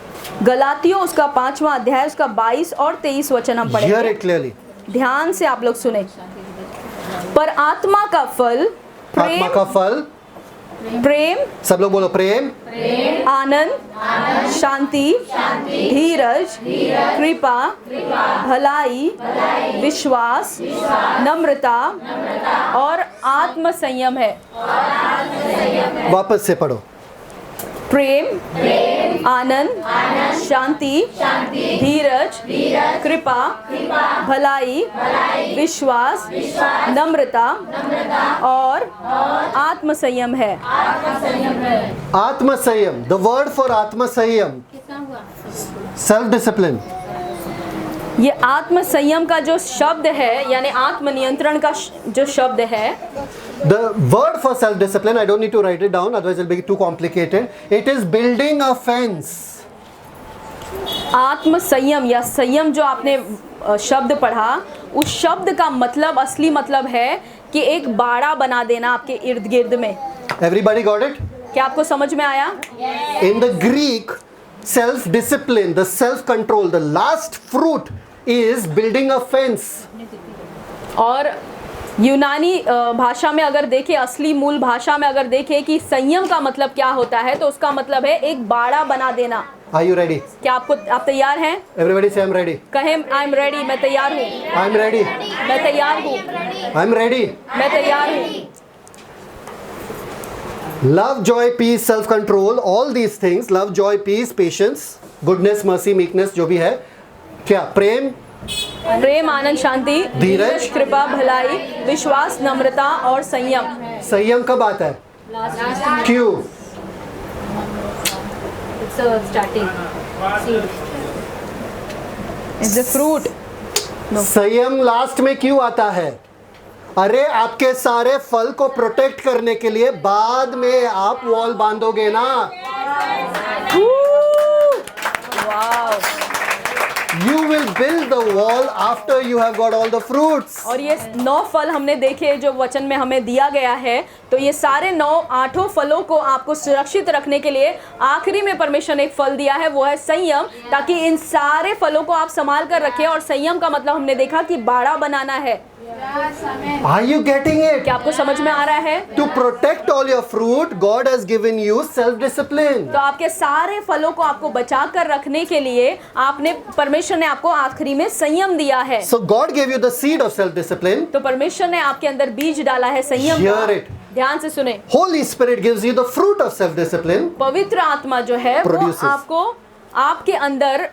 गलातियों उसका 5वां अध्याय उसका 22 और 23 वचन हम Hear पढ़ेंगे। it clearly. ध्यान से आप लोग सुने। पर आत्मा का फल आत्मा का फल, प्रेम, सब लोग बोलो प्रेम, आनंद, शांति, धीरज, कृपा, भलाई, विश्वास, नम्रता और आत्म संयम है। वापस से पढ़ो। प्रेम, आनंद, शांति, धीरज, कृपा, भलाई, विश्वास, नम्रता और आत्म संयम है। आत्म संयम, द वर्ड फॉर आत्म संयम, सेल्फ डिसिप्लिन। ये आत्म संयम का जो शब्द है यानी आत्म नियंत्रण का जो शब्द है, The word for self-discipline, I don't need to write it down, otherwise it'll be too complicated. It is building a fence. आत्म संयम या संयम जो आपने शब्द पढ़ा, उस शब्द का मतलब असली मतलब है कि एक बाड़ा बना देना आपके इर्द गिर्द में। Everybody got it? क्या आपको समझ में आया? In the Greek, self-discipline, the self-control, the last fruit is building a fence. और यूनानी भाषा में अगर देखें, असली मूल भाषा में अगर देखें कि संयम का मतलब क्या होता है, तो उसका मतलब है एक बाड़ा बना देना। Are you ready? क्या आप तैयार हैं? Everybody say I'm ready. कहें आई एम रेडी, मैं तैयार हूँ। I'm ready. मैं तैयार हूँ। I'm ready. मैं तैयार हूँ। Love, joy, peace, self-control, all these things, love, joy, peace, patience, goodness, mercy, meekness, जो भी है, क्या? प्रेम, प्रेम, आनंद, शांति, धीरज, कृपा, भलाई, विश्वास, नम्रता और संयम। संयम कब आता है? क्यों? It's the fruit. संयम लास्ट में क्यों आता है? अरे आपके सारे फल को प्रोटेक्ट करने के लिए बाद में आप वॉल बांधोगे ना। Wow. You will build the wall after you have got all the fruits. और ये 9 फल हमने देखे जो वचन में हमें दिया गया है, तो ये सारे 8 फलों को आपको सुरक्षित रखने के लिए आखिरी में परमेश्वर ने एक फल दिया है, वो है संयम, ताकि इन सारे फलों को आप संभाल कर रखें। और संयम का मतलब हमने देखा कि बाड़ा बनाना है। Are you getting it? क्या आपको समझ में आ रहा है? To protect all your fruit, God has given you self-discipline. तो आपके सारे फलों को आपको बचा कर रखने के लिए आपने परमेश्वर ने आपको आखिरी में संयम दिया है। So God gave you the seed of self-discipline. तो परमेश्वर ने आपके अंदर बीज डाला है संयम का। Hear it. ध्यान से सुने। Holy Spirit gives you the fruit of self-discipline. पवित्र आत्मा जो है वो Produces. आपको आपके अंदर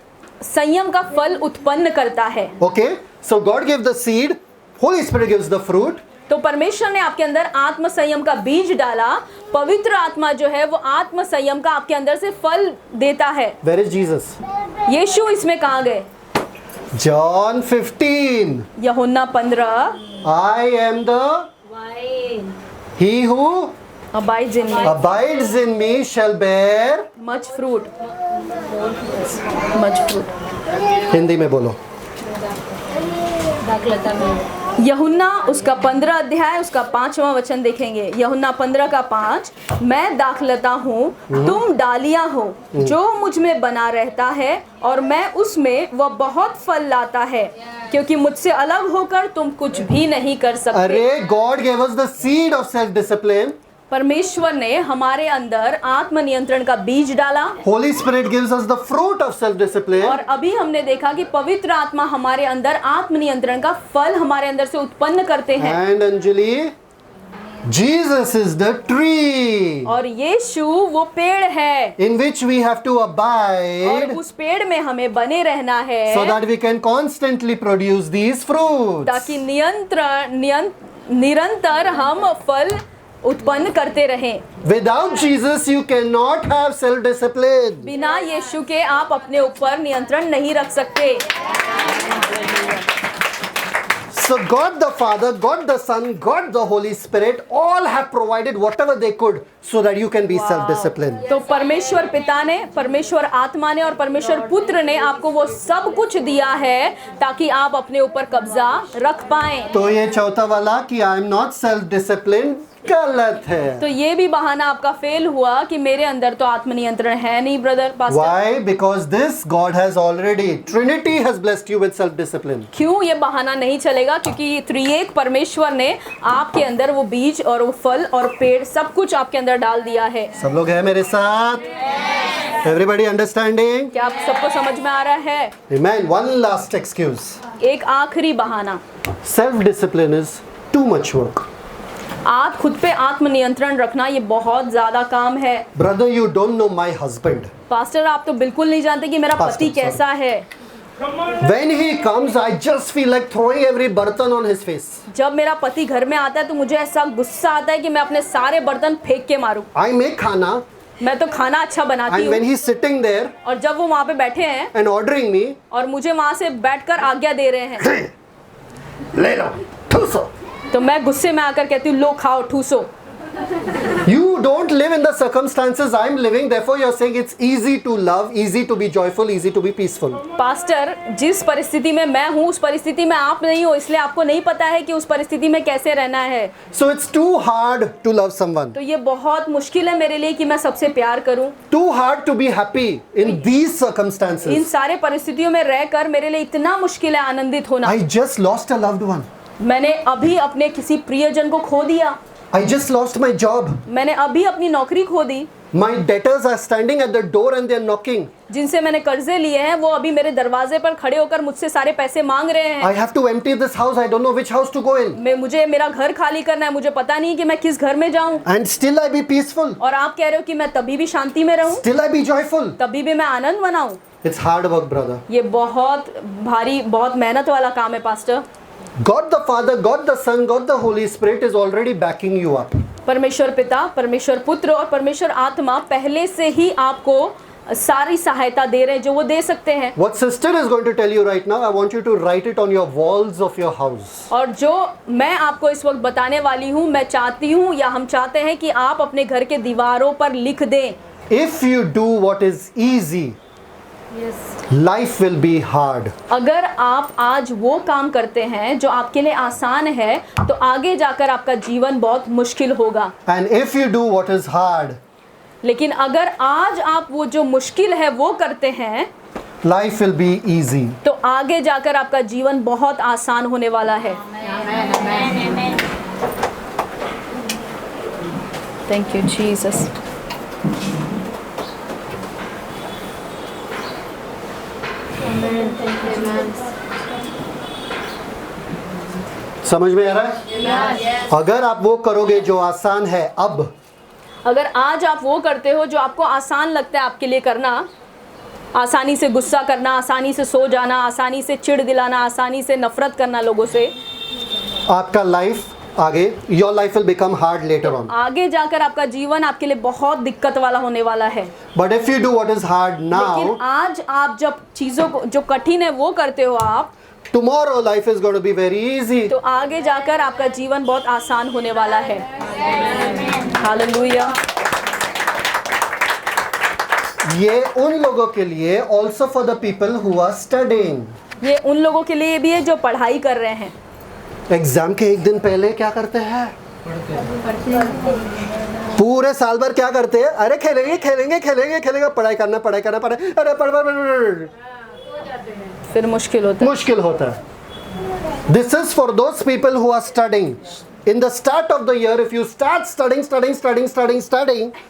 संयम का फल उत्पन्न करता है। Okay? So God gave the seed. Holy Spirit gives the fruit. तो परमेश्वर ने आपके अंदर आत्म संयम का बीज डाला। पवित्र आत्मा जो है वो आत्म संयम का आपके अंदर से फल देता है। Where is Jesus? यीशु इसमें कहाँ गए? John 15. यूहन्ना 15। I am the He who abides in me, abides in me shall bear. much fruit, much fruit। Hindi में बोलो। यूहन्ना उसका 15 अध्याय उसका 5वां वचन देखेंगे। यूहन्ना 15 का 5, मैं दाखलता हूँ, तुम डालियाँ हो। जो मुझ में बना रहता है और मैं उसमें, वह बहुत फल लाता है, क्योंकि मुझसे अलग होकर तुम कुछ भी नहीं कर सकते। अरे God gave us the seed of self discipline. परमेश्वर ने हमारे अंदर आत्मनियंत्रण का बीज डाला। Holy Spirit gives us the fruit of self discipline. और अभी हमने देखा कि पवित्र आत्मा हमारे अंदर आत्मनियंत्रण का फल हमारे अंदर से उत्पन्न करते हैं। And Anjali, Jesus is the tree और यीशु वो पेड़ है in which we have to और abide उस पेड़ में हमें बने रहना है, so that we can constantly produce these fruits. ताकि निरंतर हम फल उत्पन्न करते रहें। Without Jesus, you cannot have self discipline. बिना यीशु के आप अपने ऊपर नियंत्रण नहीं रख सकते। So, God the Father, God the Son, God the Holy Spirit all have provided whatever they could so that you can be self disciplined. तो परमेश्वर पिता ने, परमेश्वर आत्मा ने और परमेश्वर पुत्र ने आपको वो सब कुछ दिया है ताकि आप अपने ऊपर कब्जा रख पाएं। तो ये चौथा वाला कि I am not self discipline गलत है। तो ये भी बहाना आपका फेल हुआ कि मेरे अंदर तो आत्मनियंत्रण है नहीं brother pastor. Why? Because this God has already, Trinity has blessed you with self discipline. क्यों ये बहाना नहीं चलेगा? क्योंकि ये त्रिएक परमेश्वर ने आपके अंदर वो बीज और वो फल और पेड़ सब कुछ आपके अंदर डाल दिया है। सब लोग हैं मेरे साथ? Everybody understanding? क्या आप सबको समझ में आ रहा है? Amen. One last excuse. एक आखिरी बहाना, Self discipline is too much work. आप खुद पे आत्मनियंत्रण रखना ये बहुत ज्यादा काम है। Brother, you don't know my husband. Pastor आप तो बिल्कुल नहीं जानते कि मेरा Pastor, पति कैसा है। When he comes, I just feel like throwing every burden on his face. जब मेरा पति घर में आता है तो मुझे ऐसा गुस्सा आता है कि मैं अपने सारे बर्तन फेंक के मारूं। I make khana, मैं तो खाना अच्छा बनाती and when हूँ he's sitting there और जब वो वहाँ पे बैठे हैं and ordering me, और मुझे वहाँ से बैठकर आज्ञा दे रहे हैं ले लो, ठूसो. तो मैं गुस्से में आकर कहती हूँ लो खाओ ठूसो। You don't live in the circumstances I'm living, therefore you're saying it's easy to love, easy to be joyful, easy to be peaceful. Pastor, जिस परिस्थिति में मैं हूँ उस परिस्थिति में आप नहीं हो, इसलिए आपको नहीं पता है कि उस परिस्थिति में कैसे रहना है। So it's too hard to love someone. तो ये बहुत मुश्किल है मेरे लिए कि मैं सबसे प्यार करूँ। Too hard to be happy in these circumstances. इन सारे परिस्थितियों में रहकर मेरे लिए इतना मुश्किल है आनंदित होना। I just lost a loved one. मैंने अभी अपने किसी प्रियजन को खो दिया। I just lost my job. मैंने अभी अपनी नौकरी खो दी। My debtors are standing at the door and they're knocking. जिनसे मैंने कर्जे लिए हैं वो अभी मेरे दरवाजे पर खड़े होकर मुझसे सारे पैसे मांग रहे हैं। I have to empty this house. I don't know which house to go in. मुझे मेरा घर खाली करना है, मुझे पता नहीं कि मैं किस घर में जाऊं। And still I be peaceful. और आप कह रहे हो कि मैं तभी भी शांति में रहूं, Still I be joyful. तभी भी मैं आनंद मनाऊं। It's hard work, brother. ये बहुत भारी, बहुत मेहनत वाला काम है pastor. God the Father, God the Son, God the Holy Spirit is already backing you up. परमेश्वर पिता, परमेश्वर पुत्र और परमेश्वर आत्मा पहले से ही आपको सारी सहायता दे रहे हैं जो वो दे सकते हैं। What sister is going to tell you right now, I want you to write it on your walls of your house. और जो मैं आपको इस वक्त बताने वाली हूँ, मैं चाहती हूँ या हम चाहते हैं कि आप अपने घर के दीवारों पर लिख दें। If you do what is easy, life will be hard. अगर आप आज वो काम करते हैं जो आपके लिए आसान है तो आगे जाकर आपका जीवन बहुत मुश्किल होगा। And if you do what is hard, लेकिन अगर आज आप वो जो मुश्किल है वो करते हैं life will be easy. तो आगे जाकर आपका जीवन बहुत आसान होने वाला है। Thank you Jesus. समझ में आ रहा है? अगर आप वो करोगे जो आसान है अब, अगर आज आप वो करते हो जो आपको आसान लगता है आपके लिए करना, आसानी से गुस्सा करना, आसानी से सो जाना, आसानी से चिढ़ दिलाना, आसानी से नफरत करना लोगों से, आपका लाइफ आगे, your life will become hard later on. आगे जाकर आपका जीवन आपके लिए बहुत दिक्कत वाला होने वाला है। But if you do what is hard now, लेकिन आज आप जब चीज़ों को जो कठिन है वो करते हो आप, tomorrow life is going to be very easy. तो आगे जाकर आपका जीवन बहुत आसान होने वाला है। हालेलुया। ये उन लोगों के लिए, also for the people who are studying. ये उन लोगों के लिए भी है जो पढ़ाई कर रहे हैं। एग्जाम के एक दिन पहले क्या करते हैं? पूरे साल भर क्या करते हैं? अरे खेलेंगे खेलेंगे खेलेंगे खेलेंगे, पढ़ाई करना पढ़ाई करना पढ़ाई, अरे पढ़ फिर मुश्किल होता है। This is for those people who are studying. In the start of the year, if you start studying,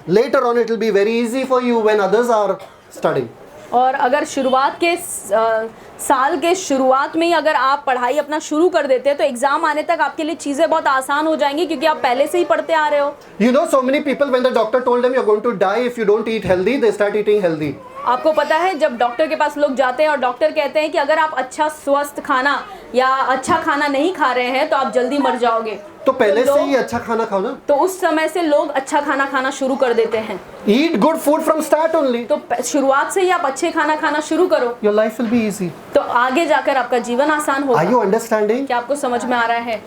later on it will be very easy for you when others are studying. और अगर शुरुआत के साल के शुरुआत में ही अगर आप पढ़ाई अपना शुरू कर देते हैं तो एग्जाम आने तक आपके लिए चीज़ें बहुत आसान हो जाएंगी, क्योंकि आप पहले से ही पढ़ते आ रहे हो। You know, so many people, when the doctor told them you're going to die if you don't eat healthy, they start eating healthy. आपको पता है जब डॉक्टर के पास लोग जाते हैं और डॉक्टर कहते हैं कि अगर आप अच्छा स्वस्थ खाना या अच्छा खाना नहीं खा रहे हैं तो आप जल्दी मर जाओगे, तो पहले से ही अच्छा खाना खाओ ना। तो उस समय से लोग अच्छा खाना खाना शुरू कर देते हैं। Eat good food from start only. तो शुरुआत से ही आप अच्छे खाना खाना शुरू करो, Your life will be easy. तो आगे जाकर आपका जीवन आसान होगा। Are you understanding? क्या आपको समझ में आ रहा है?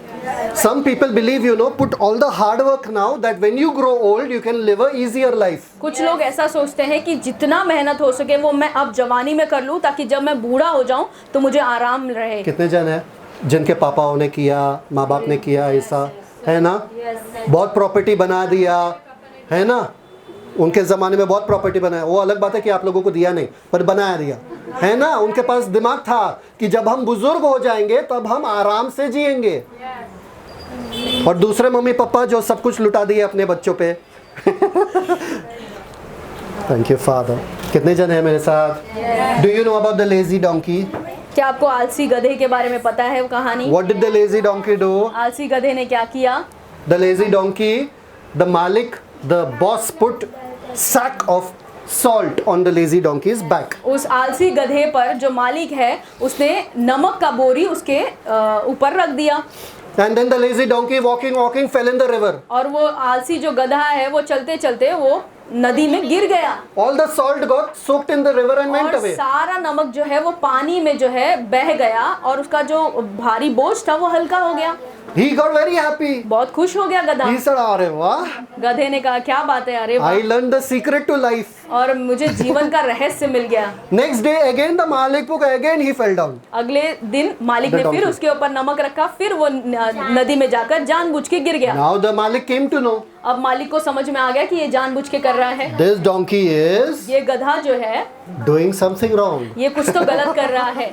Some people believe, you know, put all the hard work now that when you grow old you can live a easier life. कुछ लोग ऐसा सोचते हैं कि जितना मेहनत हो सके वो मैं अब जवानी में कर लूं ताकि जब मैं बूढ़ा हो जाऊं तो मुझे आराम रहे। कितने जन है जिनके पापाओं ने किया, माँ बाप ने किया, ऐसा है ना? बहुत प्रॉपर्टी बना दिया है ना, उनके ज़माने में बहुत प्रॉपर्टी बनाया। वो अलग बात है कि आप लोगों को दिया नहीं, पर बनाया दिया है ना। उनके पास दिमाग था कि जब हम बुजुर्ग हो जाएंगे तब हम आराम से जिएंगे। और दूसरे मम्मी पापा जो सब कुछ लुटा दिए अपने बच्चों पे। Thank you father. कितने जन है मेरे साथ? Do you know about the lazy donkey? क्या आपको आलसी गधे के बारे में पता है वो कहानी? What did the lazy donkey do? आलसी गधे ने क्या किया? The lazy donkey, the Malik, the boss put sack of salt on the lazy donkey's back. उस आलसी गधे पर जो मालिक है उसने नमक का बोरी उसके ऊपर रख दिया। And then the lazy donkey walking fell in the river. और वो आलसी जो गधा है वो चलते चलते वो नदी में गिर गया। All the salt got soaked in the river and went और away. सारा नमक जो है वो पानी में जो है बह गया और उसका जो भारी बोझ था वो हल्का हो गया। He got very happy. बहुत खुश हो गया गधा। He said, "अरे वाह! गधे ने कहा क्या बात है, अरे वाह, I learned the secret to life." और मुझे जीवन का रहस्य मिल गया। Next day again the Malik took again he fell down. अगले दिन मालिक The ने फिर donkey. उसके ऊपर नमक रखा, फिर वो नदी में जाकर जानबूझ के गिर गया। Now the Malik came to know. अब मालिक को समझ में आ गया कि ये जानबूझ के कर रहा है। This donkey is ये गधा जो है doing something wrong. ये कुछ तो गलत कर रहा है।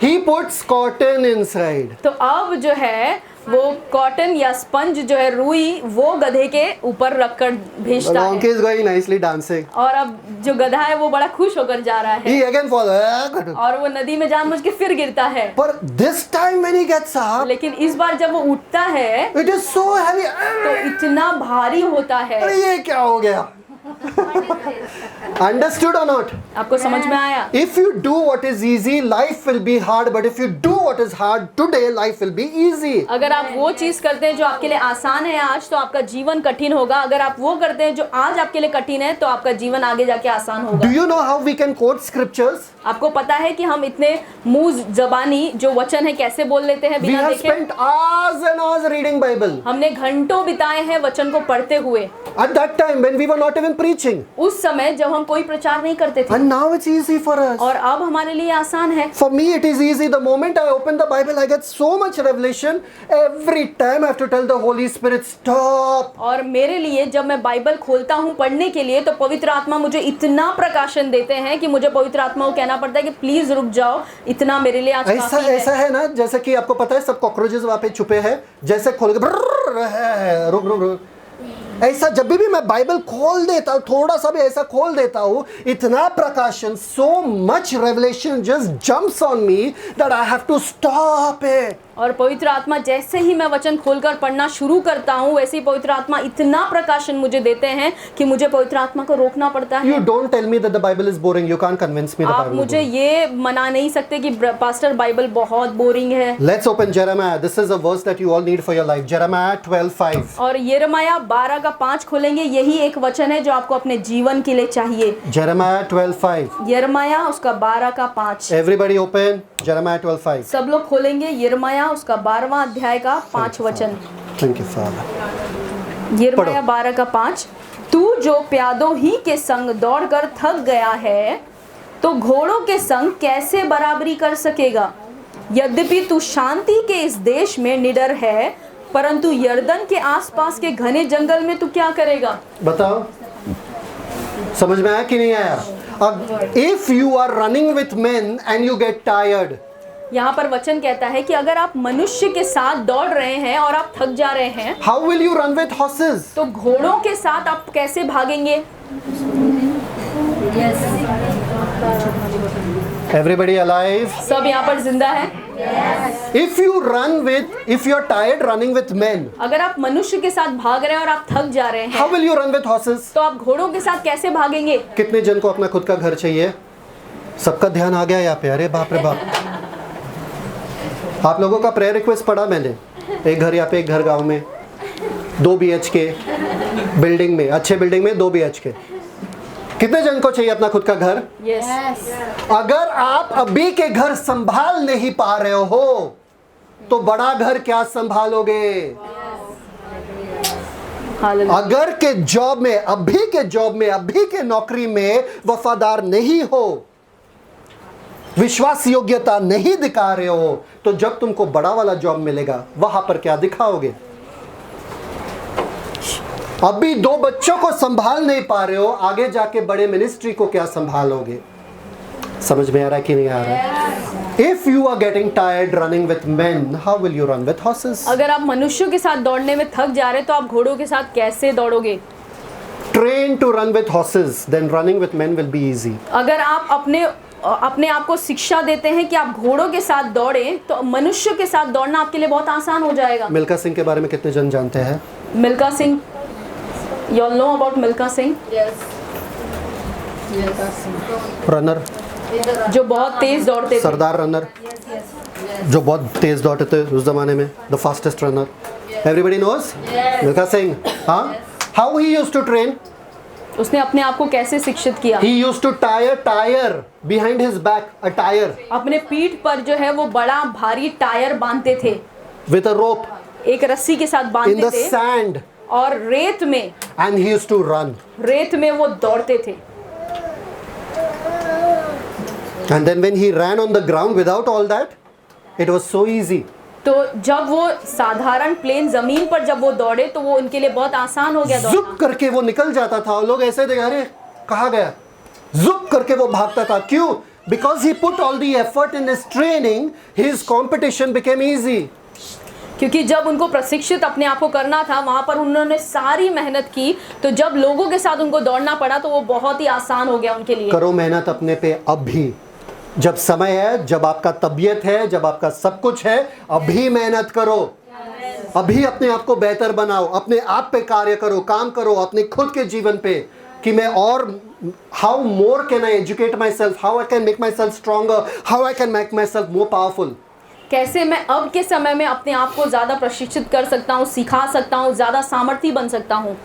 He puts cotton inside. तो अब जो है वो कॉटन या स्पंज जो है रुई वो गधे के ऊपर रखकर The भेजता donkey है। is going nicely dancing. और अब जो गधा है वो बड़ा खुश होकर जा रहा है He again falls. और वो नदी में जानबूझ के फिर गिरता है। But this time when he gets up, लेकिन इस बार जब वो उठता है it is so heavy. तो इतना भारी होता है। अरे ये क्या हो गया? Understood or not? आपको समझ में आया? If you do what is easy, life will be hard. But if you do what is hard today, life will be easy. अगर आप वो चीज करते हैं जो आपके लिए आसान है आज तो आपका जीवन कठिन होगा। अगर आप वो करते हैं जो आज आपके लिए कठिन है तो आपका जीवन आगे जाके आसान होगा। Do you know how we can quote scriptures? आपको पता है कि हम इतने मुंह जबानी जो वचन है कैसे बोल लेते हैं We बिना have देखे? spent hours and hours reading Bible. हमने घंटों बिताए हैं वचन को पढ़ते हुए, At that time when we were not even preaching. उस समय जब हम कोई प्रचार नहीं करते थे। And now it's easy for us. और अब हमारे लिए आसान है। For me it is easy. The moment I open the Bible, I get so much revelation. Every time I have to tell the Holy Spirit, stop. और मेरे लिए जब मैं बाइबल खोलता हूँ पढ़ने के लिए तो पवित्र आत्मा मुझे इतना प्रकाशन देते हैं कि मुझे पवित्र आत्मा को कहना पड़ता है कि प्लीज रुक जाओ, इतना मेरे लिए आज काफी है। ऐसा है ना, जैसे कि आपको पता है सब कॉकरोचेस वहाँ पे छुपे हैं, जैसे खोल के रुक रुक रुक, ऐसा जब भी मैं बाइबल खोल देता हूँ, थोड़ा सा भी ऐसा खोल देता हूँ, इतना प्रकाशन, so much revelation just jumps on me that I have to stop it. और पवित्र आत्मा जैसे ही मैं वचन खोलकर पढ़ना शुरू करता हूँ वैसे ही पवित्र आत्मा इतना प्रकाशन मुझे देते हैं कि मुझे पवित्र आत्मा को रोकना पड़ता है। You don't tell me that the Bible is boring. You can't convince me the आप Bible is मुझे boring. ये मना नहीं सकते कि पास्टर बाइबल बहुत बोरिंग है। Let's open Jeremiah. This is a verse that you all need for your life. Jeremiah 12:5. और यिर्मयाह 12:5 खोलेंगे, यही एक वचन है जो आपको अपने जीवन के लिए चाहिए। Jeremiah 12:5. यिर्मयाह उसका 12:5। Everybody open Jeremiah 12:5. सब लोग खोलेंगे यिर्मयाह उसका 12वां अध्याय का 5 वचन। Thank you, Father. यिर्मयाह 12:5। तू जो प्यादों ही के संग दौड़कर थक गया है तो घोड़ों के संग कैसे बराबरी कर सकेगा? यद्यपि तू शांति के इस देश में निडर है, परंतु यर्दन के आसपास के घने जंगल में तू क्या करेगा? बताओ, समझ में आया कि नहीं आया? अब if you are running with men and you get tired, यहाँ पर वचन कहता है कि अगर आप मनुष्य के साथ दौड़ रहे हैं और आप थक जा रहे हैं, how will you run with horses? तो घोड़ों के साथ आप कैसे भागेंगे? Everybody alive? सब यहाँ पर जिंदा है। If you are tired running with men, अगर आप मनुष्य के साथ भाग रहे हैं और आप थक जा रहे how हैं, will you run with horses? तो आप घोड़ों के साथ कैसे भागेंगे? कितने जन को अपना खुद का घर चाहिए? सबका ध्यान आ गया यहाँ पे? अरे बाप रे बाप, आप लोगों का प्रेयर रिक्वेस्ट पढ़ा मैंने। एक घर यहाँ पे, एक घर गांव में, 2 BHK बिल्डिंग में, अच्छे बिल्डिंग में 2 BHK। कितने जन को चाहिए अपना खुद का घर? यस। अगर आप अभी के घर संभाल नहीं पा रहे हो तो बड़ा घर क्या संभालोगे? अगर के जॉब में, अभी के जॉब में, अभी के नौकरी में वफादार नहीं हो, विश्वास योग्यता नहीं दिखा रहे हो, तो जब तुमको बड़ा वाला जॉब मिलेगा वहां पर क्या दिखाओगे? अभी 2 बच्चों को संभाल नहीं पा रहे हो, आगे जाके बड़े मिनिस्ट्री को क्या संभालोगे? समझ में आ रहा है कि नहीं आ रहा है? If you are getting tired running with men, how will you run with horses? अगर आप मनुष्यों के साथ दौड़ने में थक जा रहे हैं, तो आप घोड़ों के साथ कैसे दौड़ोगे? Train to run with horses, then running with men will be easy. अगर आप अपने आप को शिक्षा देते हैं कि आप घोड़ों के साथ दौड़ें, तो मनुष्य के साथ दौड़ना आपके लिए बहुत आसान हो जाएगा। मिल्खा सिंह के बारे में कितने जन जानते हैं? Milkha Singh, you all know about Milkha Singh? Runner, जो बहुत तेज दौड़ते थे। सरदार रनर, जो बहुत तेज दौड़ते थे उस जमाने में, the fastest runner. Everybody knows Milkha Singh. हाँ, how he used to train? उसने अपने आप को कैसे शिक्षित किया? He used to tie a tire behind his back, a tire अपने पीठ पर जो है वो बड़ा भारी टायर बांधते थे, with a rope एक रस्सी के साथ in बांधते the थे, sand, और रेत में, and he used to run. रेत में वो दौड़ते थे। And then when he ran on the ground without all that, it was so easy. तो जब वो साधारण प्लेन जमीन पर जब वो दौड़े, तो वो उनके लिए बहुत आसान हो गया जुप दौड़ना। करके वो निकल जाता था और लोग ऐसे देखा, अरे कहाँ गया? जुप करके वो भागता था। क्यों? Because he put all the effort in his training, his competition became easy. क्योंकि जब उनको प्रशिक्षित अपने आप को करना था, वहाँ पर उन्होंने सारी मेहनत की, तो जब लोगों के साथ उनको दौड़ना पड़ा तो वो बहुत ही आसान हो गया उनके लिए। करो मेहनत अपने पे अब भी, जब समय है, जब आपका तबीयत है, जब आपका सब कुछ है, अभी मेहनत करो, अभी अपने आप को बेहतर बनाओ, अपने आप पे कार्य करो, काम करो अपने खुद के जीवन पे कि मैं और how more can I educate my self, how I can make my self stronger, how I can make my self more powerful. कैसे मैं अब के समय में अपने आप को ज़्यादा प्रशिक्षित कर सकता हूँ, सिखा सकता हूँ, ज़्यादा सामर्थ्य बन सकता हूँ।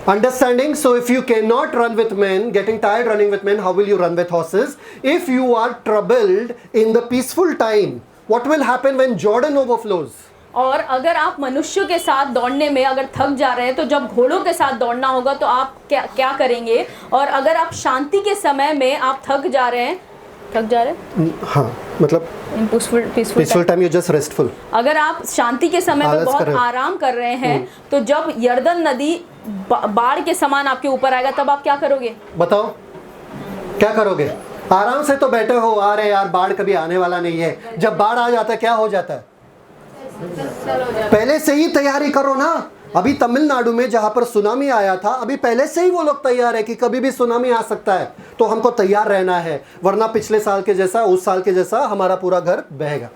Understanding, so if you cannot run with men, getting tired running with men, how will you run with horses? If you are troubled in the peaceful time, what will happen when Jordan overflows? और अगर आप मनुष्यों के साथ दौड़ने में अगर थक जा रहे हैं, तो जब घोड़ों के साथ दौड़ना होगा तो आप क्या करेंगे? और अगर आप शांति के समय में आप थक जा रहे हैं, हाँ, मतलब peaceful time, you're just restful. अगर आप शांति के समय में बहुत आराम कर रहे हैं, तो जब यर्दन नदी बाढ़ के समान आपके ऊपर आएगा, तब आप क्या करोगे? बताओ क्या करोगे? आराम से तो बैठे हो, आ रहे यार बाढ़ कभी आने वाला नहीं है। जब बाढ़ आ जाता है क्या हो जाता है? पहले से ही तैयारी करो ना। अभी तमिलनाडु में जहां पर सुनामी आया था, अभी पहले से ही वो लोग तैयार है कि कभी भी सुनामी आ सकता है, तो हमको तैयार रहना है, वरना पिछले साल के जैसा, उस साल के जैसा हमारा पूरा घर बहेगा।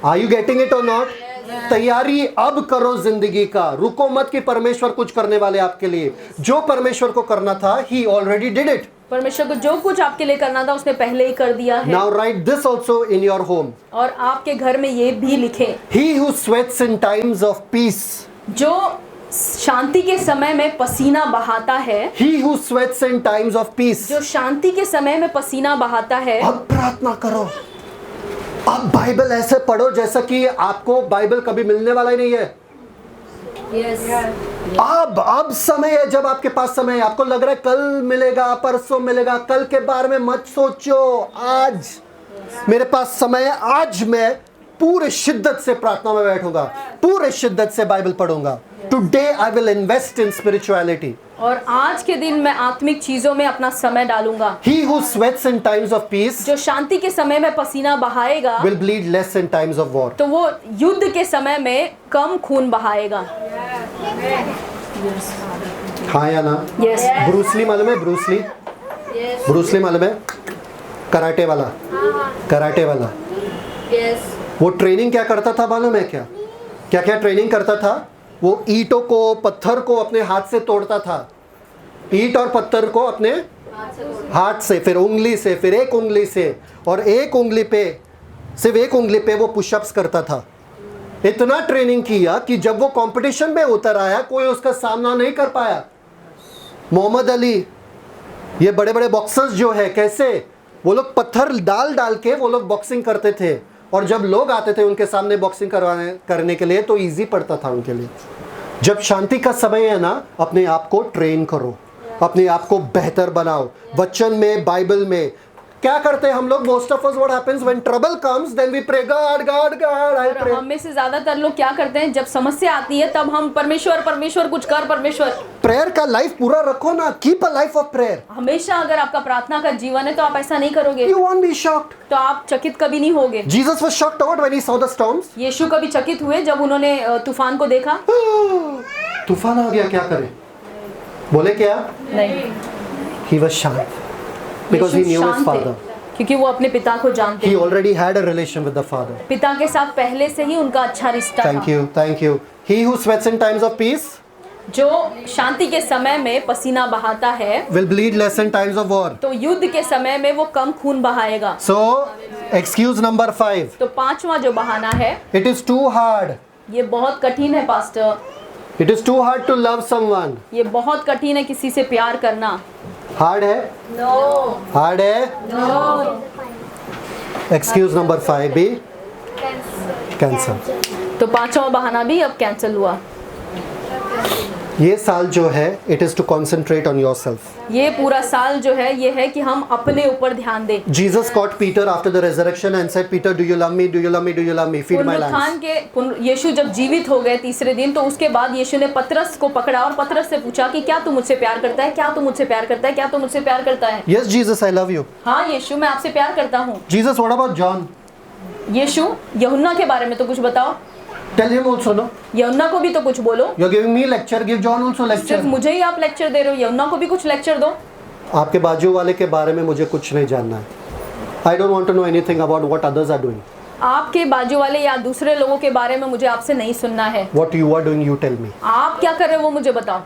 आर यू गेटिंग इट और नॉट? तैयारी अब करो जिंदगी का, रुको मत कि परमेश्वर कुछ करने वाले आपके लिए। जो परमेश्वर को करना था, ही ऑलरेडी डिड इट। परमेश्वर को जो कुछ आपके लिए करना था उसने पहले ही कर दिया है। Now write this also in your home. और आपके घर में ये भी लिखें, He who sweats in times of peace, जो शांति के समय में पसीना बहाता है, he who sweats in times of peace, जो शांति के समय में पसीना बहाता है, अब प्रार्थना करो, अब बाइबल ऐसे पढ़ो जैसा कि आपको बाइबल कभी मिलने वाला ही नहीं है। अब समय है, जब आपके पास समय है। आपको लग रहा है कल मिलेगा, परसों मिलेगा, कल के बारे में मत सोचो। आज मेरे पास समय है, आज मैं पूरे शिद्दत से प्रार्थना में बैठूंगा, पूरे शिद्दत से बाइबल पढ़ूंगा। Today I will invest in spirituality. और आज के दिन मैं आत्मिक चीजों में अपना समय डालूंगा। He who sweats in times of peace जो शांति के समय में पसीना बहाएगा will bleed less in times of war. तो वो युद्ध के समय में कम खून बहाएगा। हाँ या ना? यस। ब्रूसली मालूम है? ब्रूसली, ब्रूसली मालूम है? कराटे वाला, कराटे वाला। वो ट्रेनिंग क्या करता था मालूम है क्या? क्या क्या ट्रेनिंग करता था? वो ईंटों को, पत्थर को अपने हाथ से तोड़ता था। ईंट और पत्थर को अपने हाथ से, फिर उंगली से, फिर एक उंगली से, और एक उंगली पे, सिर्फ एक उंगली पे वो पुशअप्स करता था। इतना ट्रेनिंग किया कि जब वो कंपटीशन में उतर आया, कोई उसका सामना नहीं कर पाया। मोहम्मद अली, ये बड़े बड़े बॉक्सर्स जो है, कैसे वो लोग पत्थर डाल डाल के वो लोग बॉक्सिंग करते थे, और जब लोग आते थे उनके सामने बॉक्सिंग करने के लिए तो इजी पड़ता था उनके लिए। जब शांति का समय है ना, अपने आप को ट्रेन करो, अपने आप को बेहतर बनाओ। वचन में, बाइबल में क्या करते हैं हम लोग? Most of us, what happens when trouble comes, then we pray God God God, I pray. हम में से ज्यादातर लोग क्या करते हैं, जब समस्या आती है तब हम परमेश्वर परमेश्वर कुछ कर, परमेश्वर। प्रेयर का लाइफ पूरा रखो ना, keep a life of prayer. हमेशा अगर आपका प्रार्थना का जीवन है तो आप ऐसा नहीं करोगे, You won't be shocked. तो आप चकित कभी नहीं होगे। Jesus was shocked out when he saw the storms. यीशु कभी चकित हुए जब उन्होंने तूफान को देखा? तूफान आ गया, क्या करें? बोले क्या? नहीं, He was shy because he Yeshu knew his शांत थे, father. क्योंकि वो अपने पिता को जानते He हैं। already had a relation with the father. पिता के साथ पहले से ही उनका अच्छा रिश्ता Thank था। you, thank you. He who sweats in times of peace जो शांति के समय में पसीना बहाता है will bleed less in times of war. तो युद्ध के समय में वो कम खून बहाएगा। So, excuse number 5. तो पांचवा जो बहाना है, It is too hard. ये बहुत कठिन है pastor, It is too hard to love someone. ये बहुत कठिन है किसी से प्यार करना। Hard है? नो, Hard है? No. Excuse number 5 be cancel. तो पांचवा बहाना भी अब कैंसिल हुआ। ये साल जो है, it is to concentrate on yourself. ये पूरा साल जो है ये है कि हम अपने ऊपर ध्यान दें। Jesus caught Peter after the resurrection and said, Peter, do you love me? Do you love me? Do you love me? Feed my lambs. यीशु जब जीवित हो गए तीसरे दिन, तो उसके बाद यीशु ने पतरस को पकड़ा और पतरस से पूछा कि क्या तू मुझसे प्यार करता है? क्या तू मुझसे प्यार करता है? क्या तू मुझसे प्यार करता है? Yes, Jesus, I love you. हाँ यीशु, मैं आपसे प्यार करता हूँ। Jesus, what about John? यीशु, यूहन्ना के बारे में तो कुछ बताओ। Tell him also, no? यूहन्ना को भी तो कुछ बोलो। You're giving me lecture, give John also lecture. सिर्फ मुझे ही आप लेक्चर दे रहे हो, यूहन्ना को भी कुछ लेक्चर दो। आपके बाजू वाले के बारे में मुझे कुछ नहीं जानना है. I don't want to know anything about what others are doing. आपके बाजू वाले या दूसरे लोगों के बारे में मुझे आपसे नहीं सुनना है। What you are doing, you tell me. आप क्या कर रहे हो वो मुझे बताओ।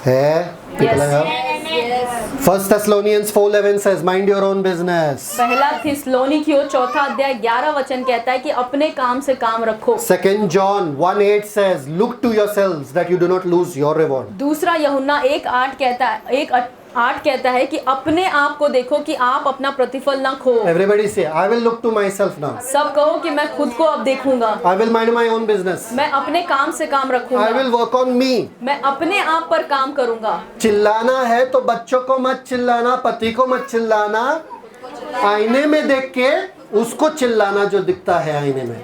है? People are here? 1 Thessalonians 4:11 says, mind your own business. पहला थिस्सलुनीकियों चौथा अध्याय 11 वचन कहता है कि अपने काम से काम रखो। 2 John 1:8 says, look to yourselves that you do not lose your reward. दूसरा यूहन्ना 1:8 कहता है, 1:8 कहता है कि अपने आप को देखो कि आप अपना प्रतिफल ना खो। Everybody say, I will look to myself now. सब कहो कि मैं खुद को अब देखूंगा, I will mind my own business. मैं अपने काम से काम I रखूंगा, will work on me. मैं अपने आप पर काम करूंगा। चिल्लाना है तो बच्चों को मत चिल्लाना, पति को मत चिल्लाना, आईने में देख के उसको चिल्लाना जो दिखता है आईने में।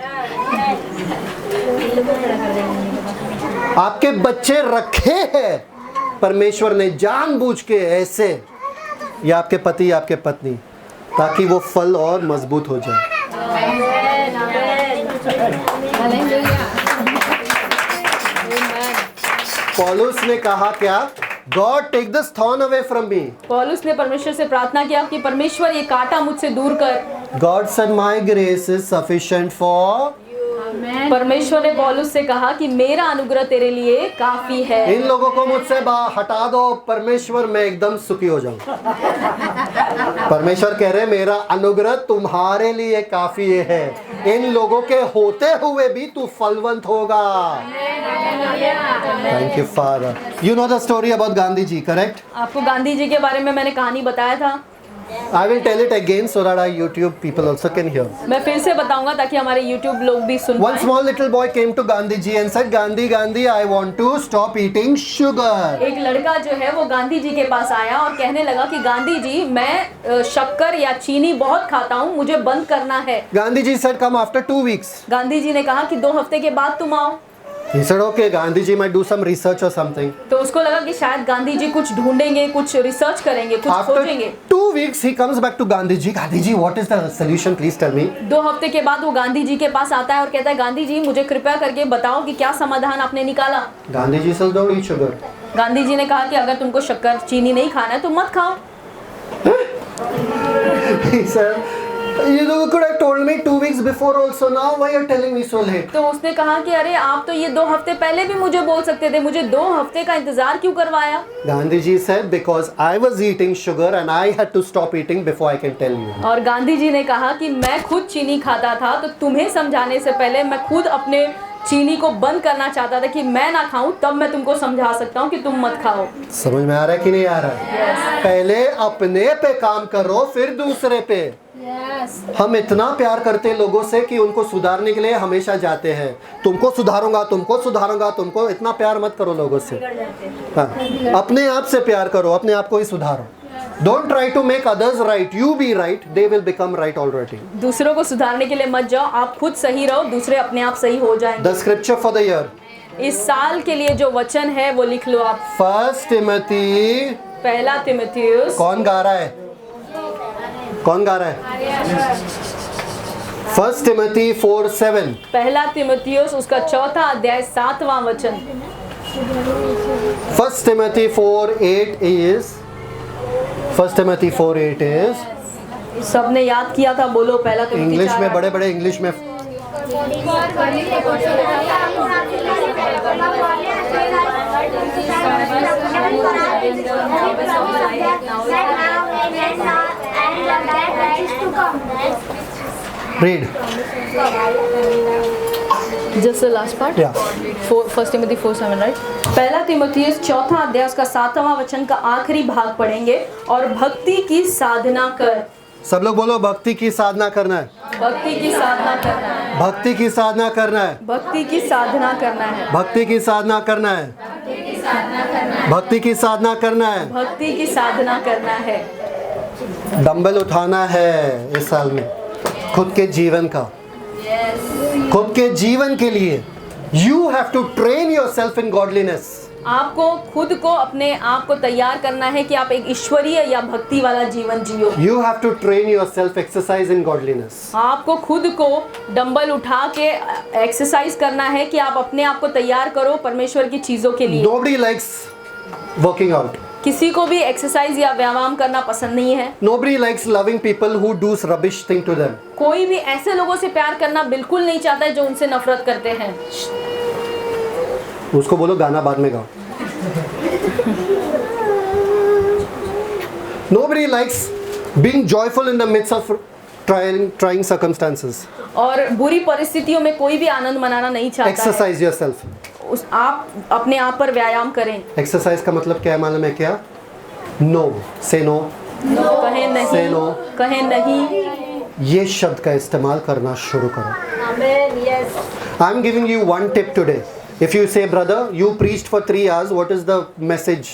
आपके बच्चे रखे हैं परमेश्वर ने जानबूझ के ऐसे, या आपके पति या आपके पत्नी, ताकि वो फल और मजबूत हो जाए। पौलुस ने कहा क्या? God take this thorn away from me. पौलुस ने परमेश्वर से प्रार्थना किया कि परमेश्वर ये कांटा मुझसे दूर कर। God said my grace is sufficient for. परमेश्वर ने पौलुस से कहा कि मेरा अनुग्रह तेरे लिए काफी है। इन लोगों को मुझसे हटा दो परमेश्वर, मैं एकदम सुखी हो जाऊं। परमेश्वर कह रहे मेरा अनुग्रह तुम्हारे लिए काफी है, इन लोगों के होते हुए भी तू फलवंत होगा। Thank you father. You know the story about Gandhi ji, correct? आपको गांधी जी के बारे में मैंने कहानी बताया था। I will tell it again so that our YouTube people also can hear. मैं फिर से बताऊंगा ताकि हमारे YouTube लोग भी सुन One पाएं। small little boy came to Gandhi ji and said, Gandhi, Gandhi, I want to stop eating sugar. एक लड़का जो है वो गांधी जी के पास आया और कहने लगा कि गांधी जी मैं शक्कर या चीनी बहुत खाता हूँ, मुझे बंद करना है। Gandhi ji said, come after 2 weeks. Gandhi ji ने कहा कि 2 हफ्ते के बाद तुम आओ। He said, okay, Gandhi ji might do some research or something. तो उसको लगा कि शायद गांधी जी कुछ ढूंढेंगे, कुछ रिसर्च करेंगे, कुछ After खोजेंगे। 2 weeks, he comes back to Gandhi ji. Gandhi ji, what is the solution? Please tell me. 2 हफ्ते के बाद वो गांधी जी के पास आता है और कहता है गांधी जी मुझे कृपया करके बताओ कि क्या समाधान आपने निकाला। Gandhi ji says, don't eat sugar. Gandhi ji ने कहा कि अगर तुमको शक्कर चीनी नहीं खाना है तो मत खाओ। He said, you could have told me 2 weeks before also. Now why are you telling me so late? तो उसने कहा कि अरे आप तो ये 2 हफ्ते पहले भी मुझे बोल सकते थे, मुझे 2 हफ्ते का इंतजार क्यों करवाया। Gandhi ji said, because I was eating sugar and I had to stop eating before I can tell you. और गांधी जी ने कहा कि मैं खुद चीनी खाता था तो तुम्हें समझाने से पहले मैं खुद अपने चीनी को बंद करना चाहता था कि मैं ना खाऊं, तब मैं तुमको समझा सकता हूं कि तुम मत खाओ। समझ में आ रहा है कि नहीं आ रहा है? पहले अपने पे काम करो फिर दूसरे पे। हम इतना प्यार करते हैं लोगों से कि उनको सुधारने के लिए हमेशा जाते हैं, तुमको सुधारूंगा, तुमको सुधारूंगा, तुमको। इतना प्यार मत करो लोगों से। हाँ, अपने आप से प्यार करो, अपने आप को ही सुधारो। Don't try to make others right. You be right. They will become right already. दूसरों को सुधारने के लिए मत जाओ, आप खुद सही रहो, दूसरे अपने आप सही हो जाएंगे। The scripture for the year. इस साल के लिए जो वचन है वो लिख लो आप। 1 Timothy. पहला तिमुथियुस। कौन गा रहा है? कौन गा रहा है? 1 Timothy 4:7. पहला तिमुथियुस उसका 4था अध्याय 7वां वचन। 1 Timothy 4:8 is. 1 Timothy 4:8 is. सबने याद किया था, बोलो पहला तिमुथी इंग्लिश में 4:8। बड़े-बड़े इंग्लिश में read. Just the last part? Yeah. 1 Timothy 4:7, right? पहला तिमुथियुस 4था अध्याय उसका 7वां वचन का आखिरी भाग पढ़ेंगे। और भक्ति की साधना कर। सब लोग बोलो, भक्ति की साधना करना है। भक्ति की साधना करना है। भक्ति की साधना करना है। भक्ति की साधना करना है। भक्ति की साधना करना है। भक्ति की साधना करना है। भक्ति की साधना करना है। डंबल उठाना है इस साल में खुद के जीवन का। खुद के जीवन के लिए you have to train yourself in godliness. आपको खुद को, अपने आप को तैयार करना है कि आप एक ईश्वरीय या भक्ति वाला जीवन जियो। You have to train yourself exercise in godliness. आपको खुद को डंबल उठा के एक्सरसाइज करना है कि आप अपने आप को तैयार करो परमेश्वर की चीजों के लिए। Nobody likes working out. किसी को भी एक्सरसाइज या व्यायाम करना पसंद नहीं है। Nobody likes loving people who do rubbish thing to them. कोई भी ऐसे लोगों से प्यार करना बिल्कुल नहीं चाहता है जो उनसे नफरत करते हैं। उसको बोलो गाना बाद में गाओ। Nobody likes being joyful in the midst of trying circumstances. और बुरी परिस्थितियों में कोई भी आनंद मनाना नहीं चाहता है। Exercise yourself. आप अपने आप पर व्यायाम करें। Exercise का मतलब क्या है मालूम है क्या? No. Say no. कहें नहीं। Say no. कहें नहीं। ये शब्द का इस्तेमाल करना शुरू करो। I'm giving you one tip today. If you say, brother, you preached for 3 hours, what is the message?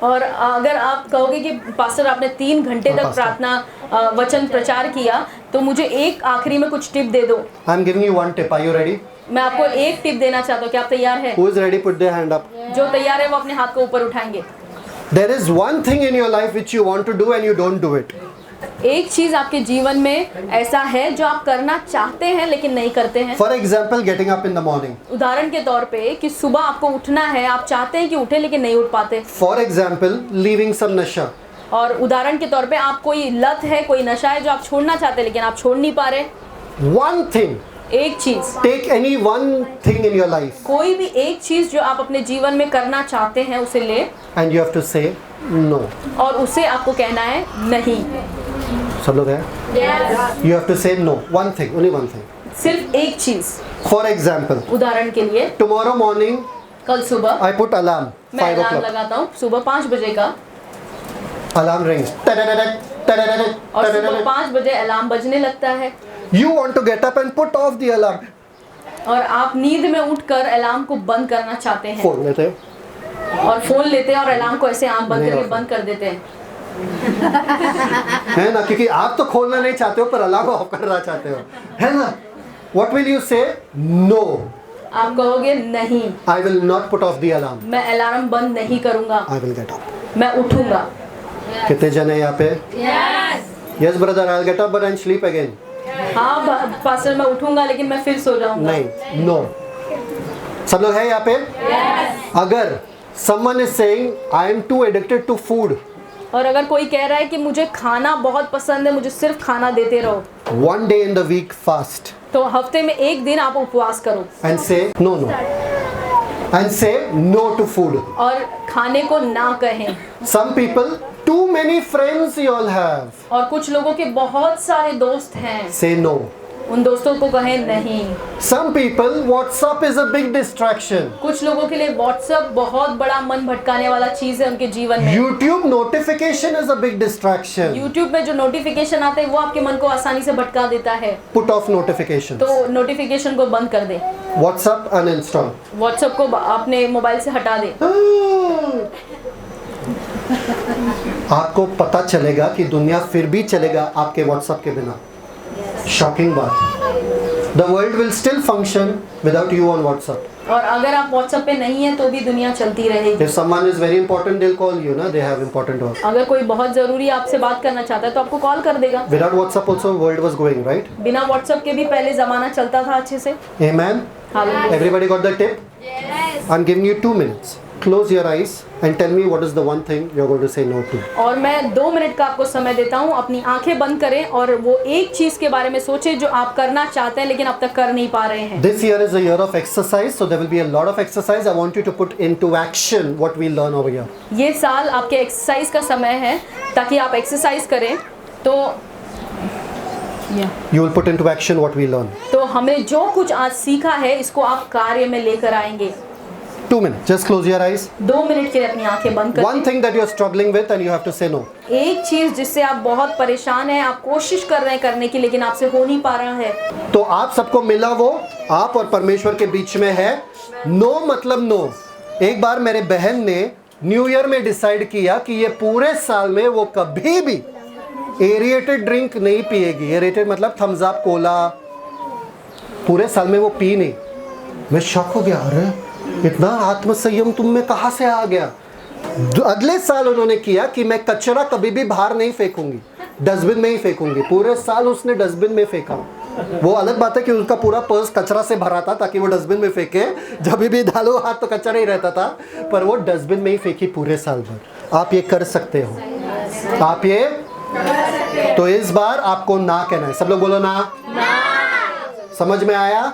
और अगर आप कहोगे कि पास्टर आपने 3 घंटे तक पास्टर। प्रार्थना वचन प्रचार किया, तो मुझे एक आखिरी में कुछ टिप दे दो। I'm giving you one tip. Are you ready? मैं आपको एक टिप देना चाहता हूँ, क्या आप तैयार हैं? Who is ready? Put their hand up. जो तैयार है वो अपने हाथ को ऊपर उठाएंगे। There is one thing in your life which you want to do and you don't do it. एक चीज आपके जीवन में ऐसा है जो आप करना चाहते हैं लेकिन नहीं करते हैं। For example, getting up in the morning. उदाहरण के तौर पे कि सुबह आपको उठना है, आप चाहते हैं कि उठे लेकिन नहीं उठ पाते। For example, leaving some nasha. और उदाहरण के तौर पे आप कोई लत है, कोई नशा है जो आप छोड़ना चाहते हैं लेकिन आप छोड़ नहीं पा रहे। One thing. एक चीज, Take any one thing in your life कोई भी एक चीज जो आप अपने जीवन में करना चाहते हैं उसे ले, and you have to say no. और उसे आपको कहना है नहीं। सब लोग हैं? You have to say no. One thing, only one thing. सिर्फ एक चीज। For example, उदाहरण के लिए tomorrow morning कल सुबह I put alarm मैं 5 अलार्म o'clock. लगाता हूँ, सुबह 5 बजे का। Alarm rings. Ta-da-da-da, और सुबह 5 बजे अलार्म बजने लगता है You want to get up and put off the alarm. और आप नींद में उठकर अलार्म को बंद करना चाहते हैं फोन लेते हैं, और फोन लेते हैं और अलार्म को ऐसे आंख बंद नहीं करके होता। बंद कर देते हैं। है ना, क्योंकि आप तो खोलना नहीं चाहते हो पर अलार्म ऑफ करना चाहते हो, है ना। What will you say? No, आप कहोगे नहीं, I will not put off the alarm. मैं अलार्म बंद नहीं करूंगा, I will get up. मैं उठूंगा। कितने जन है यहाँ पे? Yes brother, I'll get up but I'll sleep again. हाँ पास्टर, मैं उठूंगा लेकिन मैं फिर सो जाऊंगा। नहीं, no. सब लोग हैं यहाँ पे? अगर someone is saying I am too addicted to food, और अगर कोई कह रहा है कि मुझे खाना बहुत पसंद है, मुझे सिर्फ खाना देते रहो, one day in the week fast तो हफ्ते में एक दिन आप उपवास करो and say no, and say no to food. और खाने को ना कहें। Some people, too many friends you all have. और कुछ लोगों के बहुत सारे दोस्त हैं, Say no. उन दोस्तों को कहें नहीं। Some people, WhatsApp is a big distraction. कुछ लोगों के लिए व्हाट्सएप बहुत बड़ा मन भटकाने वाला चीज है उनके जीवन में। YouTube notification is a big distraction. YouTube में जो नोटिफिकेशन आते हैं वो आपके मन को आसानी से भटका देता है, Put off notifications. तो नोटिफिकेशन को बंद कर दे, WhatsApp uninstall. व्हाट्सएप को अपने मोबाइल से हटा दे। आपको पता चलेगा कि दुनिया फिर भी चलेगा आपके WhatsApp के बिना। शॉकिंग बात। The world will still function without you on WhatsApp. और अगर आप व्हाट्सएप पे नहीं है तो भी दुनिया चलती रहेगी। If someone is very important, they'll call you, ना? They have important work. अगर कोई बहुत जरूरी आपसे बात करना चाहता है तो आपको कॉल कर देगा। Without WhatsApp also world was going, right? बिना व्हाट्सएप के भी पहले जमाना चलता था अच्छे से। Amen. Hallelujah. Everybody got the tip? Yes. I'm giving you 2 minutes. Close your eyes and tell me what is the one thing you're going to say no to. और मैं 2 मिनट का आपको समय देता हूँ, अपनी आंखें बंद करें और वो एक चीज के बारे में सोचें जो आप करना चाहते हैं लेकिन अब तक कर नहीं पा रहे हैं। This year is a year of exercise, so there will be a lot of exercise. I want you to put into action what we learn over here. ये साल आपके एक्सरसाइज का समय है ताकि आप एक्सरसाइज करें, तो You will put into action what we learn. तो हमें जो कुछ आज सीखा है इसको आप कार्य में लेकर आएंगे। 2 minutes. Just close your eyes. 2 minute के लिए अपनी आंखें बंद कर One thing that you're struggling with and you have to say no. एक चीज जिससे आप बहुत परेशान हैं, आप कोशिश कर रहे हैं करने की लेकिन आपसे हो नहीं पा रहा है, तो आप सबको मिला वो आप और परमेश्वर के बीच में है नो मतलब नो। एक बार मेरे बहन ने न्यू ईयर में डिसाइड किया कि ये पूरे साल में वो कभी भी एरिएटेड ड्रिंक नहीं पिएगी। एरिएटेड मतलब थम्स अप, कोला, पूरे साल में वो पी नहीं। मैं शॉक हो गया, अरे इतना आत्मसंयम तुम में कहाँ से आ गया। अगले साल उन्होंने किया कि मैं कचरा कभी भी बाहर नहीं फेंकूंगी, डस्टबिन में ही फेंकूंगी। पूरे साल उसने डस्टबिन में फेंका। वो अलग बात है कि उसका पूरा पर्स कचरा से भरा था ताकि वो डस्टबिन में फेंके, जब भी डालो हाथ तो कचरा ही रहता था, पर वो डस्टबिन में ही फेंकी पूरे साल भर। आप ये कर सकते हो, आप ये, तो इस बार आपको ना कहना है। सब लोग बोलो ना। समझ में आया?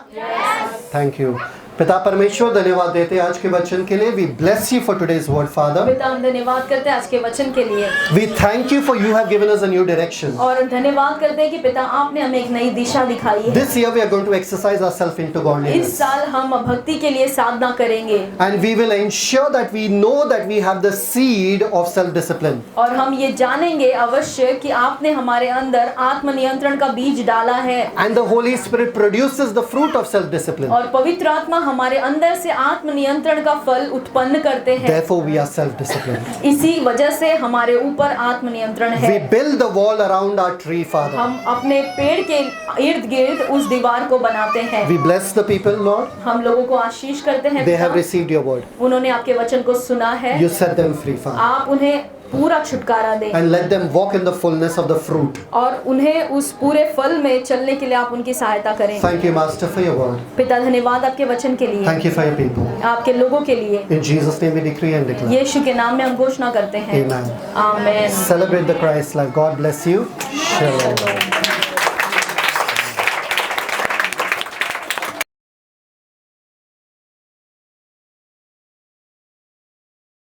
Thank you. पिता परमेश्वर धन्यवाद देते हैं आज के वचन के लिए। We bless you for today's word father. पिता हम धन्यवाद करते हैं आज के वचन के लिए, we thank you for you have given us a new direction. और धन्यवाद करते हैं कि पिता आपने हमें एक नई दिशा दिखाई है। This year we are going to exercise ourselves into godliness. इस साल हम भक्ति के लिए साधना करेंगे and we will ensure that we know that we have the seed of self discipline. और हम ये जानेंगे अवश्य कि आपने हमारे अंदर आत्मनियंत्रण का बीज डाला है, and the Holi spirit produces the fruit of self discipline. और पवित्र आत्मा हमारे अंदर से आत्मनियंत्रण का फल उत्पन्न करते हैं। Therefore we are self disciplined. इसी वजह से हमारे ऊपर आत्मनियंत्रण है। We build the wall around our tree, Father. हम अपने पेड़ के इर्द गिर्द उस दीवार को बनाते हैं। We bless the people, Lord. हम लोगों को आशीष करते हैं। They have पिता, received your word. उन्होंने आपके वचन को सुना है। You set them free, Father. आप उन्हें पूरा छुटकारा दें And let them walk in the fullness of the fruit. और उन्हें उस पूरे फल में चलने के लिए आप उनकी सहायता करें। Thank you, Master, for your word. पिता धन्यवाद आपके वचन के लिए, Thank you for your people. आपके लोगों के लिए। In Jesus' name we decree and declare. यीशु के नाम में हम घोषणा करते हैं। Amen. Amen. Celebrate the Christ life. God bless you. Shalom.